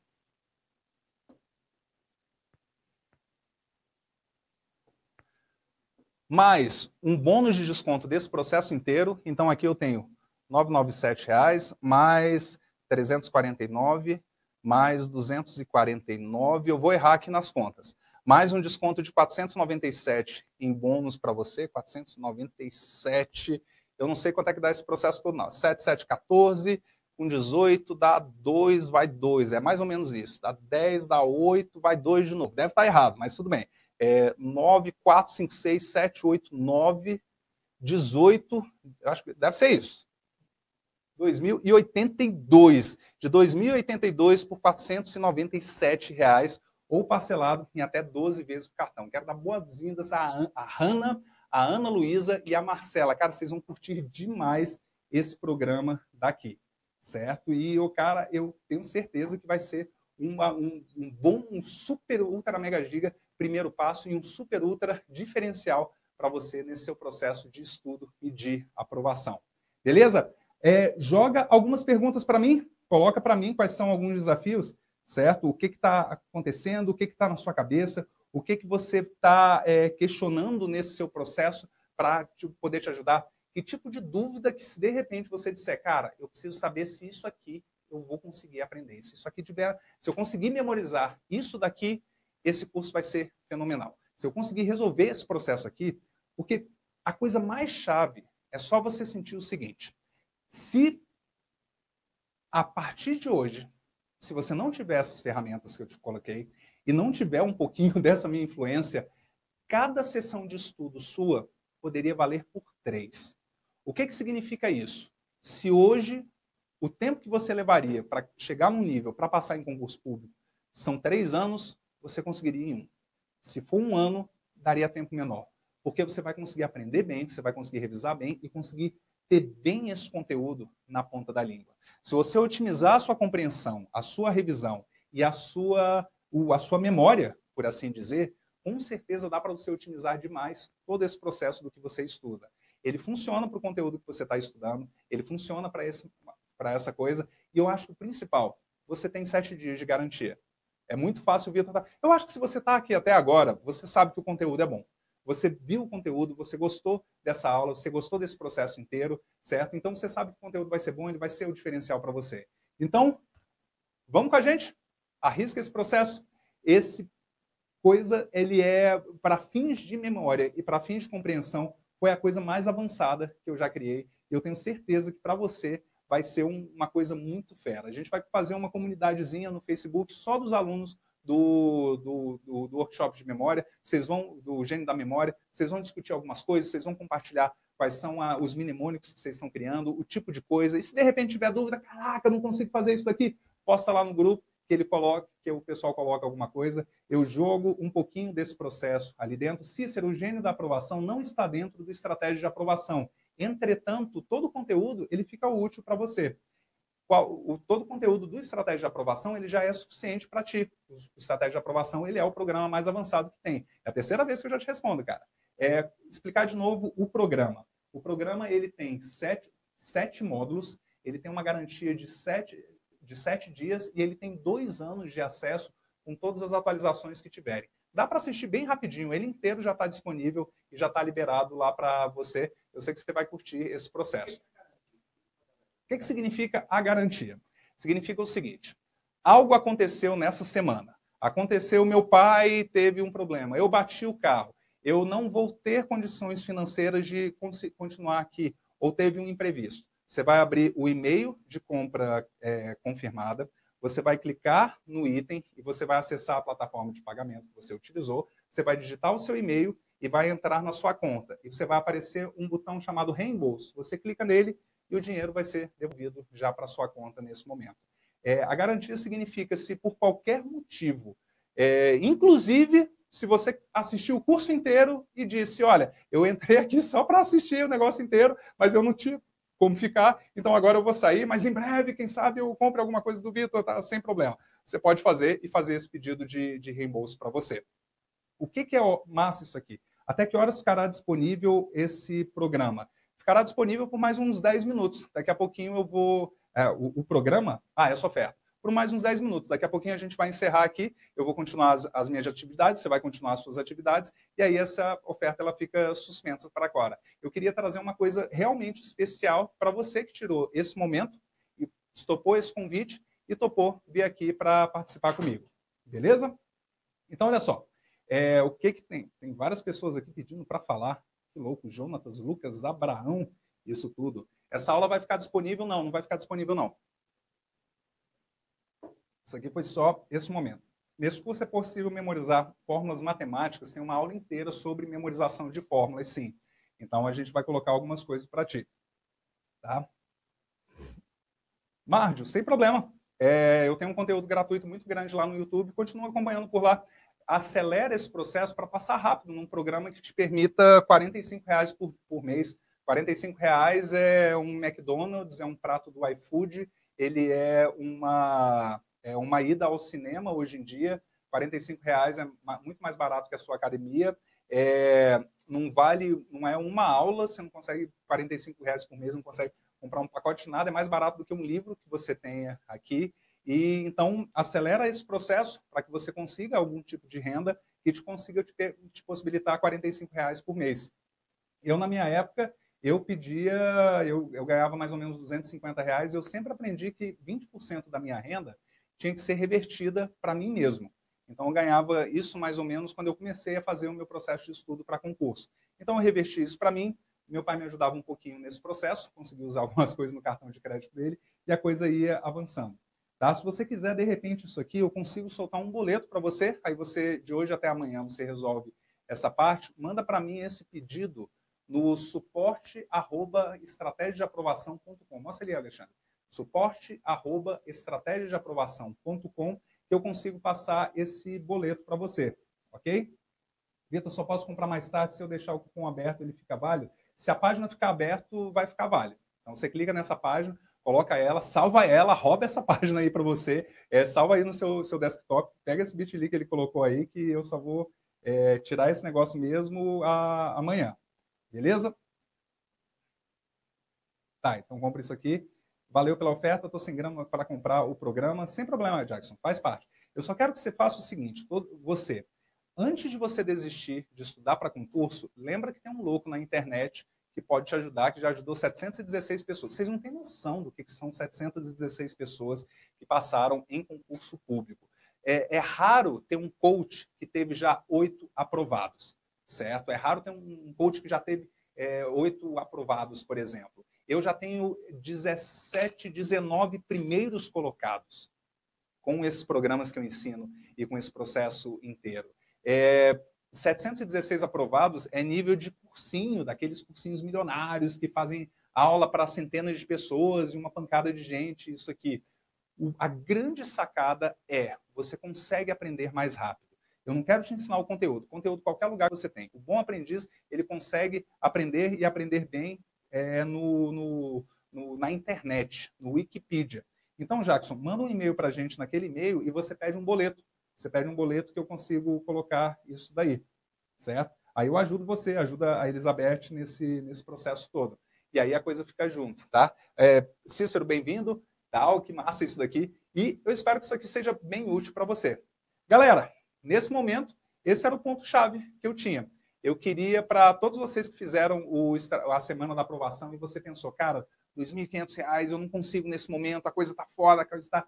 Mais um bônus de desconto desse processo inteiro. Então, aqui eu tenho R$ 997, mais 349, mais 249. Eu vou errar aqui nas contas. Mais um desconto de 497 em bônus para você. 497. Eu não sei quanto é que dá esse processo todo, não. 7714. Com 18 dá 2, vai 2. É mais ou menos isso. Dá 10, dá 8, vai 2 de novo. Deve estar errado, mas tudo bem. 9, 4, 5, 6, 7, 8, 9, 18. Eu acho que deve ser isso. 2.082. De 2.082 por R$ 497, ou parcelado em até 12 vezes o cartão. Quero dar boas-vindas a Hanna, a Ana Luísa e a Marcela. Cara, vocês vão curtir demais esse programa daqui. Certo? E, cara, eu tenho certeza que vai ser um super, ultra, mega giga primeiro passo e um super, ultra diferencial para você nesse seu processo de estudo e de aprovação. Beleza? Joga algumas perguntas para mim, coloca para mim quais são alguns desafios, certo? O que está acontecendo, o que está na sua cabeça, o que você está questionando nesse seu processo para poder te ajudar. Que tipo de dúvida que, se de repente você disser, cara, eu preciso saber se isso aqui eu vou conseguir aprender. Se isso aqui tiver, se eu conseguir memorizar isso daqui, esse curso vai ser fenomenal. Se eu conseguir resolver esse processo aqui, porque a coisa mais chave é só você sentir o seguinte: se a partir de hoje, se você não tiver essas ferramentas que eu te coloquei e não tiver um pouquinho dessa minha influência, cada sessão de estudo sua poderia valer por 3. O que significa isso? Se hoje o tempo que você levaria para chegar num nível, para passar em concurso público, são 3 anos, você conseguiria em 1. Se for 1 ano, daria tempo menor. Porque você vai conseguir aprender bem, você vai conseguir revisar bem e conseguir ter bem esse conteúdo na ponta da língua. Se você otimizar a sua compreensão, a sua revisão e a sua memória, por assim dizer, com certeza dá para você otimizar demais todo esse processo do que você estuda. Ele funciona para o conteúdo que você está estudando, ele funciona para essa coisa, e eu acho que o principal, você tem 7 dias de garantia. É muito fácil, Vitor. Eu acho que se você está aqui até agora, você sabe que o conteúdo é bom. Você viu o conteúdo, você gostou dessa aula, você gostou desse processo inteiro, certo? Então você sabe que o conteúdo vai ser bom, ele vai ser o diferencial para você. Então, vamos com a gente? Arrisca esse processo. Esse coisa, ele é, para fins de memória e para fins de compreensão, foi a coisa mais avançada que eu já criei. Eu tenho certeza que para você vai ser uma coisa muito fera. A gente vai fazer uma comunidadezinha no Facebook só dos alunos do workshop de memória, do Gênio da Memória, vocês vão discutir algumas coisas, vocês vão compartilhar quais são os mnemônicos que vocês estão criando, o tipo de coisa, e se de repente tiver dúvida, caraca, eu não consigo fazer isso daqui, posta lá no grupo, que o pessoal coloca alguma coisa, eu jogo um pouquinho desse processo ali dentro. Cícero, o Gênio da Aprovação não está dentro do Estratégia de Aprovação. Entretanto, todo o conteúdo ele fica útil para você. Todo o conteúdo do Estratégia de Aprovação ele já é suficiente para ti. O Estratégia de Aprovação ele é o programa mais avançado que tem. É a terceira vez que eu já te respondo, cara. Explicar de novo o programa. O programa ele tem 7 módulos, ele tem uma garantia de 7 dias e ele tem 2 anos de acesso com todas as atualizações que tiverem. Dá para assistir bem rapidinho, ele inteiro já está disponível e já está liberado lá para você. Eu sei que você vai curtir esse processo. O que significa a garantia? Significa o seguinte: algo aconteceu nessa semana. Aconteceu, meu pai teve um problema, eu bati o carro, eu não vou ter condições financeiras de continuar aqui, ou teve um imprevisto. Você vai abrir o e-mail de compra confirmada, você vai clicar no item e você vai acessar a plataforma de pagamento que você utilizou, você vai digitar o seu e-mail e vai entrar na sua conta. E você vai aparecer um botão chamado reembolso. Você clica nele e o dinheiro vai ser devolvido já para a sua conta nesse momento. A garantia significa se por qualquer motivo, inclusive se você assistiu o curso inteiro e disse, olha, eu entrei aqui só para assistir o negócio inteiro, mas eu não tinha como ficar, então agora eu vou sair, mas em breve, quem sabe, eu compre alguma coisa do Vitor, tá sem problema. Você pode fazer e fazer esse pedido de reembolso para você. O que é massa isso aqui? Até que horas ficará disponível esse programa? Ficará disponível por mais uns 10 minutos. Daqui a pouquinho eu vou... o programa... essa oferta. Por mais uns 10 minutos. Daqui a pouquinho a gente vai encerrar aqui, eu vou continuar as minhas atividades, você vai continuar as suas atividades, e aí essa oferta ela fica suspensa para agora. Eu queria trazer uma coisa realmente especial para você que tirou esse momento, e topou esse convite, e topou vir aqui para participar comigo. Beleza? Então, olha só. O que tem? Tem várias pessoas aqui pedindo para falar. Que louco, Jonatas, Lucas, Abraão, isso tudo. Essa aula vai ficar disponível? Não, não vai ficar disponível, não. Isso aqui foi só esse momento. Nesse curso é possível memorizar fórmulas matemáticas, tem uma aula inteira sobre memorização de fórmulas, sim. Então, a gente vai colocar algumas coisas para ti. Tá? Márcio, sem problema. Eu tenho um conteúdo gratuito muito grande lá no YouTube, continua acompanhando por lá. Acelera esse processo para passar rápido num programa que te permita R$ 45,00 por mês. R$ 45,00 é um McDonald's, é um prato do iFood, ele é uma ida ao cinema hoje em dia. R$ 45,00 é muito mais barato que a sua academia. Não é uma aula, você não consegue R$ 45,00 por mês, não consegue comprar um pacote de nada, é mais barato do que um livro que você tenha aqui. E então acelera esse processo para que você consiga algum tipo de renda que te consiga te possibilitar R$ 45,00 por mês. Eu, na minha época, eu ganhava mais ou menos R$ 250,00, e eu sempre aprendi que 20% da minha renda tinha que ser revertida para mim mesmo. Então, eu ganhava isso mais ou menos quando eu comecei a fazer o meu processo de estudo para concurso. Então, eu reverti isso para mim, meu pai me ajudava um pouquinho nesse processo, consegui usar algumas coisas no cartão de crédito dele, e a coisa ia avançando. Tá? Se você quiser, de repente, isso aqui, eu consigo soltar um boleto para você, aí você, de hoje até amanhã, você resolve essa parte, manda para mim esse pedido no suporte@estrategiadeaprovação.com. Mostra ali, Alexandre. suporte@estrategiadeaprovação.com, que eu consigo passar esse boleto para você, ok? Vitor, só posso comprar mais tarde se eu deixar o cupom aberto, ele fica válido? Se a página ficar aberta, vai ficar válido. Então, você clica nessa página, coloca ela, salva ela, rouba essa página aí para você, salva aí no seu desktop, pega esse bit.ly que ele colocou aí, que eu só vou tirar esse negócio mesmo amanhã. Beleza? Tá, então compra isso aqui. Valeu pela oferta, estou sem grana para comprar o programa. Sem problema, Jackson, faz parte. Eu só quero que você faça o seguinte, você, antes de você desistir de estudar para concurso, lembra que tem um louco na internet que pode te ajudar, que já ajudou 716 pessoas. Vocês não têm noção do que são 716 pessoas que passaram em concurso público. É raro ter um coach que teve já 8 aprovados, certo? É raro ter um coach que já teve 8 aprovados, por exemplo. Eu já tenho 17, 19 primeiros colocados com esses programas que eu ensino e com esse processo inteiro. 716 aprovados é nível de cursinho, daqueles cursinhos milionários que fazem aula para centenas de pessoas e uma pancada de gente, isso aqui. A grande sacada você consegue aprender mais rápido. Eu não quero te ensinar o conteúdo qualquer lugar que você tem. O bom aprendiz, ele consegue aprender e aprender bem na internet, no Wikipedia. Então, Jackson, manda um e-mail para a gente naquele e-mail e você pede um boleto. Você pede um boleto que eu consigo colocar isso daí, certo? Aí eu ajudo você, ajuda a Elizabeth nesse processo todo. E aí a coisa fica junto, tá? Cícero, bem-vindo. Tal, que massa isso daqui. E eu espero que isso aqui seja bem útil para você. Galera, nesse momento, esse era o ponto-chave que eu tinha. Eu queria, para todos vocês que fizeram a semana da aprovação e você pensou, cara, R$ 2.500 eu não consigo nesse momento, a coisa está fora, a coisa está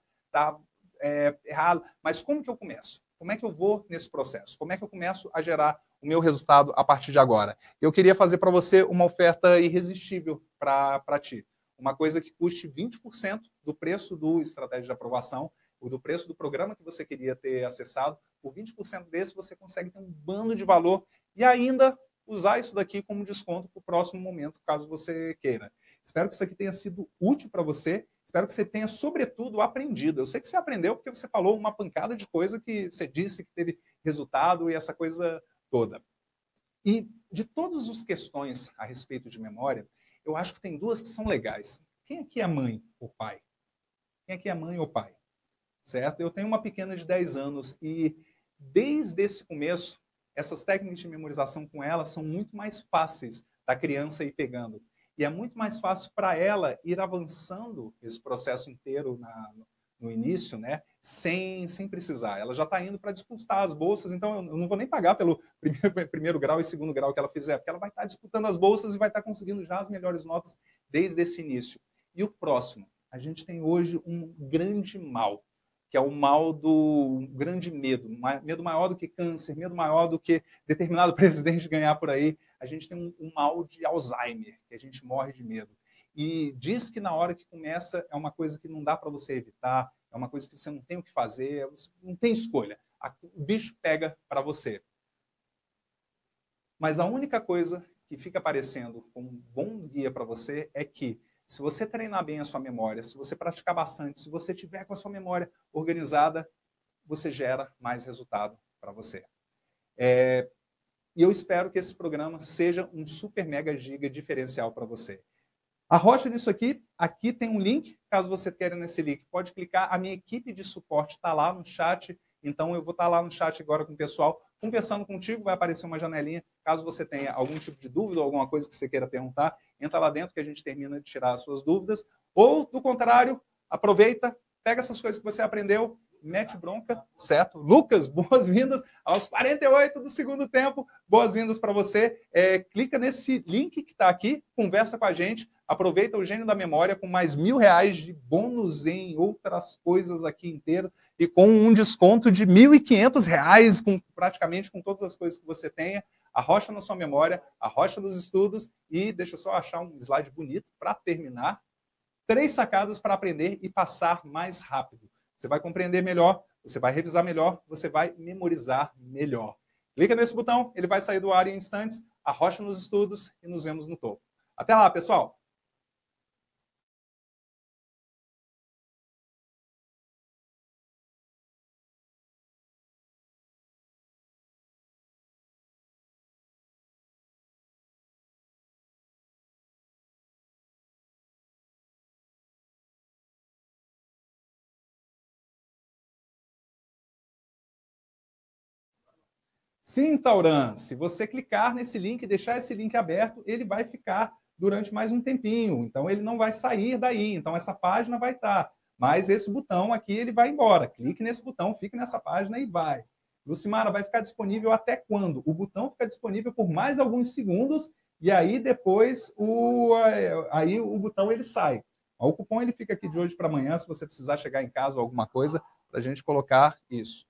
errada. Mas como que eu começo? Como é que eu vou nesse processo? Como é que eu começo a gerar o meu resultado a partir de agora? Eu queria fazer para você uma oferta irresistível para ti. Uma coisa que custe 20% do preço do Estratégia de Aprovação. o do preço do programa que você queria ter acessado, por 20% desse você consegue ter um bando de valor e ainda usar isso daqui como desconto para o próximo momento, caso você queira. Espero que isso aqui tenha sido útil para você. Espero que você tenha, sobretudo, aprendido. Eu sei que você aprendeu porque você falou uma pancada de coisa que você disse que teve resultado e essa coisa toda. E de todas as questões a respeito de memória, eu acho que tem duas que são legais. Quem aqui é mãe ou pai? Quem aqui é mãe ou pai? Certo? Eu tenho uma pequena de 10 anos e desde esse começo, essas técnicas de memorização com ela são muito mais fáceis da criança ir pegando. E é muito mais fácil para ela ir avançando esse processo inteiro no início, né? Sem precisar. Ela já está indo para disputar as bolsas, então eu não vou nem pagar pelo primeiro grau e segundo grau que ela fizer, porque ela vai estar disputando as bolsas e vai estar conseguindo já as melhores notas desde esse início. E o próximo? A gente tem hoje um grande mal, que é o mal do grande medo, medo maior do que câncer, medo maior do que determinado presidente ganhar por aí. A gente tem um mal de Alzheimer, que a gente morre de medo. E diz que na hora que começa é uma coisa que não dá para você evitar, é uma coisa que você não tem o que fazer, você não tem escolha. O bicho pega para você. Mas a única coisa que fica aparecendo como um bom guia para você é que se você treinar bem a sua memória, se você praticar bastante, se você tiver com a sua memória organizada, você gera mais resultado para você. E eu espero que esse programa seja um super mega giga diferencial para você. Arrocha nisso aqui tem um link, caso você queira nesse link, pode clicar, a minha equipe de suporte está lá no chat, então eu vou estar lá no chat agora com o pessoal, conversando contigo, vai aparecer uma janelinha, caso você tenha algum tipo de dúvida ou alguma coisa que você queira perguntar, entra lá dentro que a gente termina de tirar as suas dúvidas, ou do contrário, aproveita, pega essas coisas que você aprendeu, mete bronca, certo? Lucas, boas-vindas aos 48 do segundo tempo, boas-vindas para você. Clica nesse link que está aqui, conversa com a gente, aproveita o Gênio da Memória com mais R$1.000 de bônus em outras coisas aqui inteiro e com um desconto de R$1.500, praticamente com todas as coisas que você tenha. Arrocha na sua memória, arrocha nos estudos e deixa eu só achar um slide bonito para terminar. 3 sacadas para aprender e passar mais rápido. Você vai compreender melhor, você vai revisar melhor, você vai memorizar melhor. Clica nesse botão, ele vai sair do ar em instantes, arrocha nos estudos e nos vemos no topo. Até lá, pessoal! Sim, Tauran, se você clicar nesse link e deixar esse link aberto, ele vai ficar durante mais um tempinho. Então, ele não vai sair daí. Então, essa página vai estar. Mas esse botão aqui, ele vai embora. Clique nesse botão, fique nessa página e vai. Lucimara, vai ficar disponível até quando? O botão fica disponível por mais alguns segundos e aí depois o botão ele sai. O cupom ele fica aqui de hoje para amanhã, se você precisar chegar em casa ou alguma coisa, para a gente colocar isso.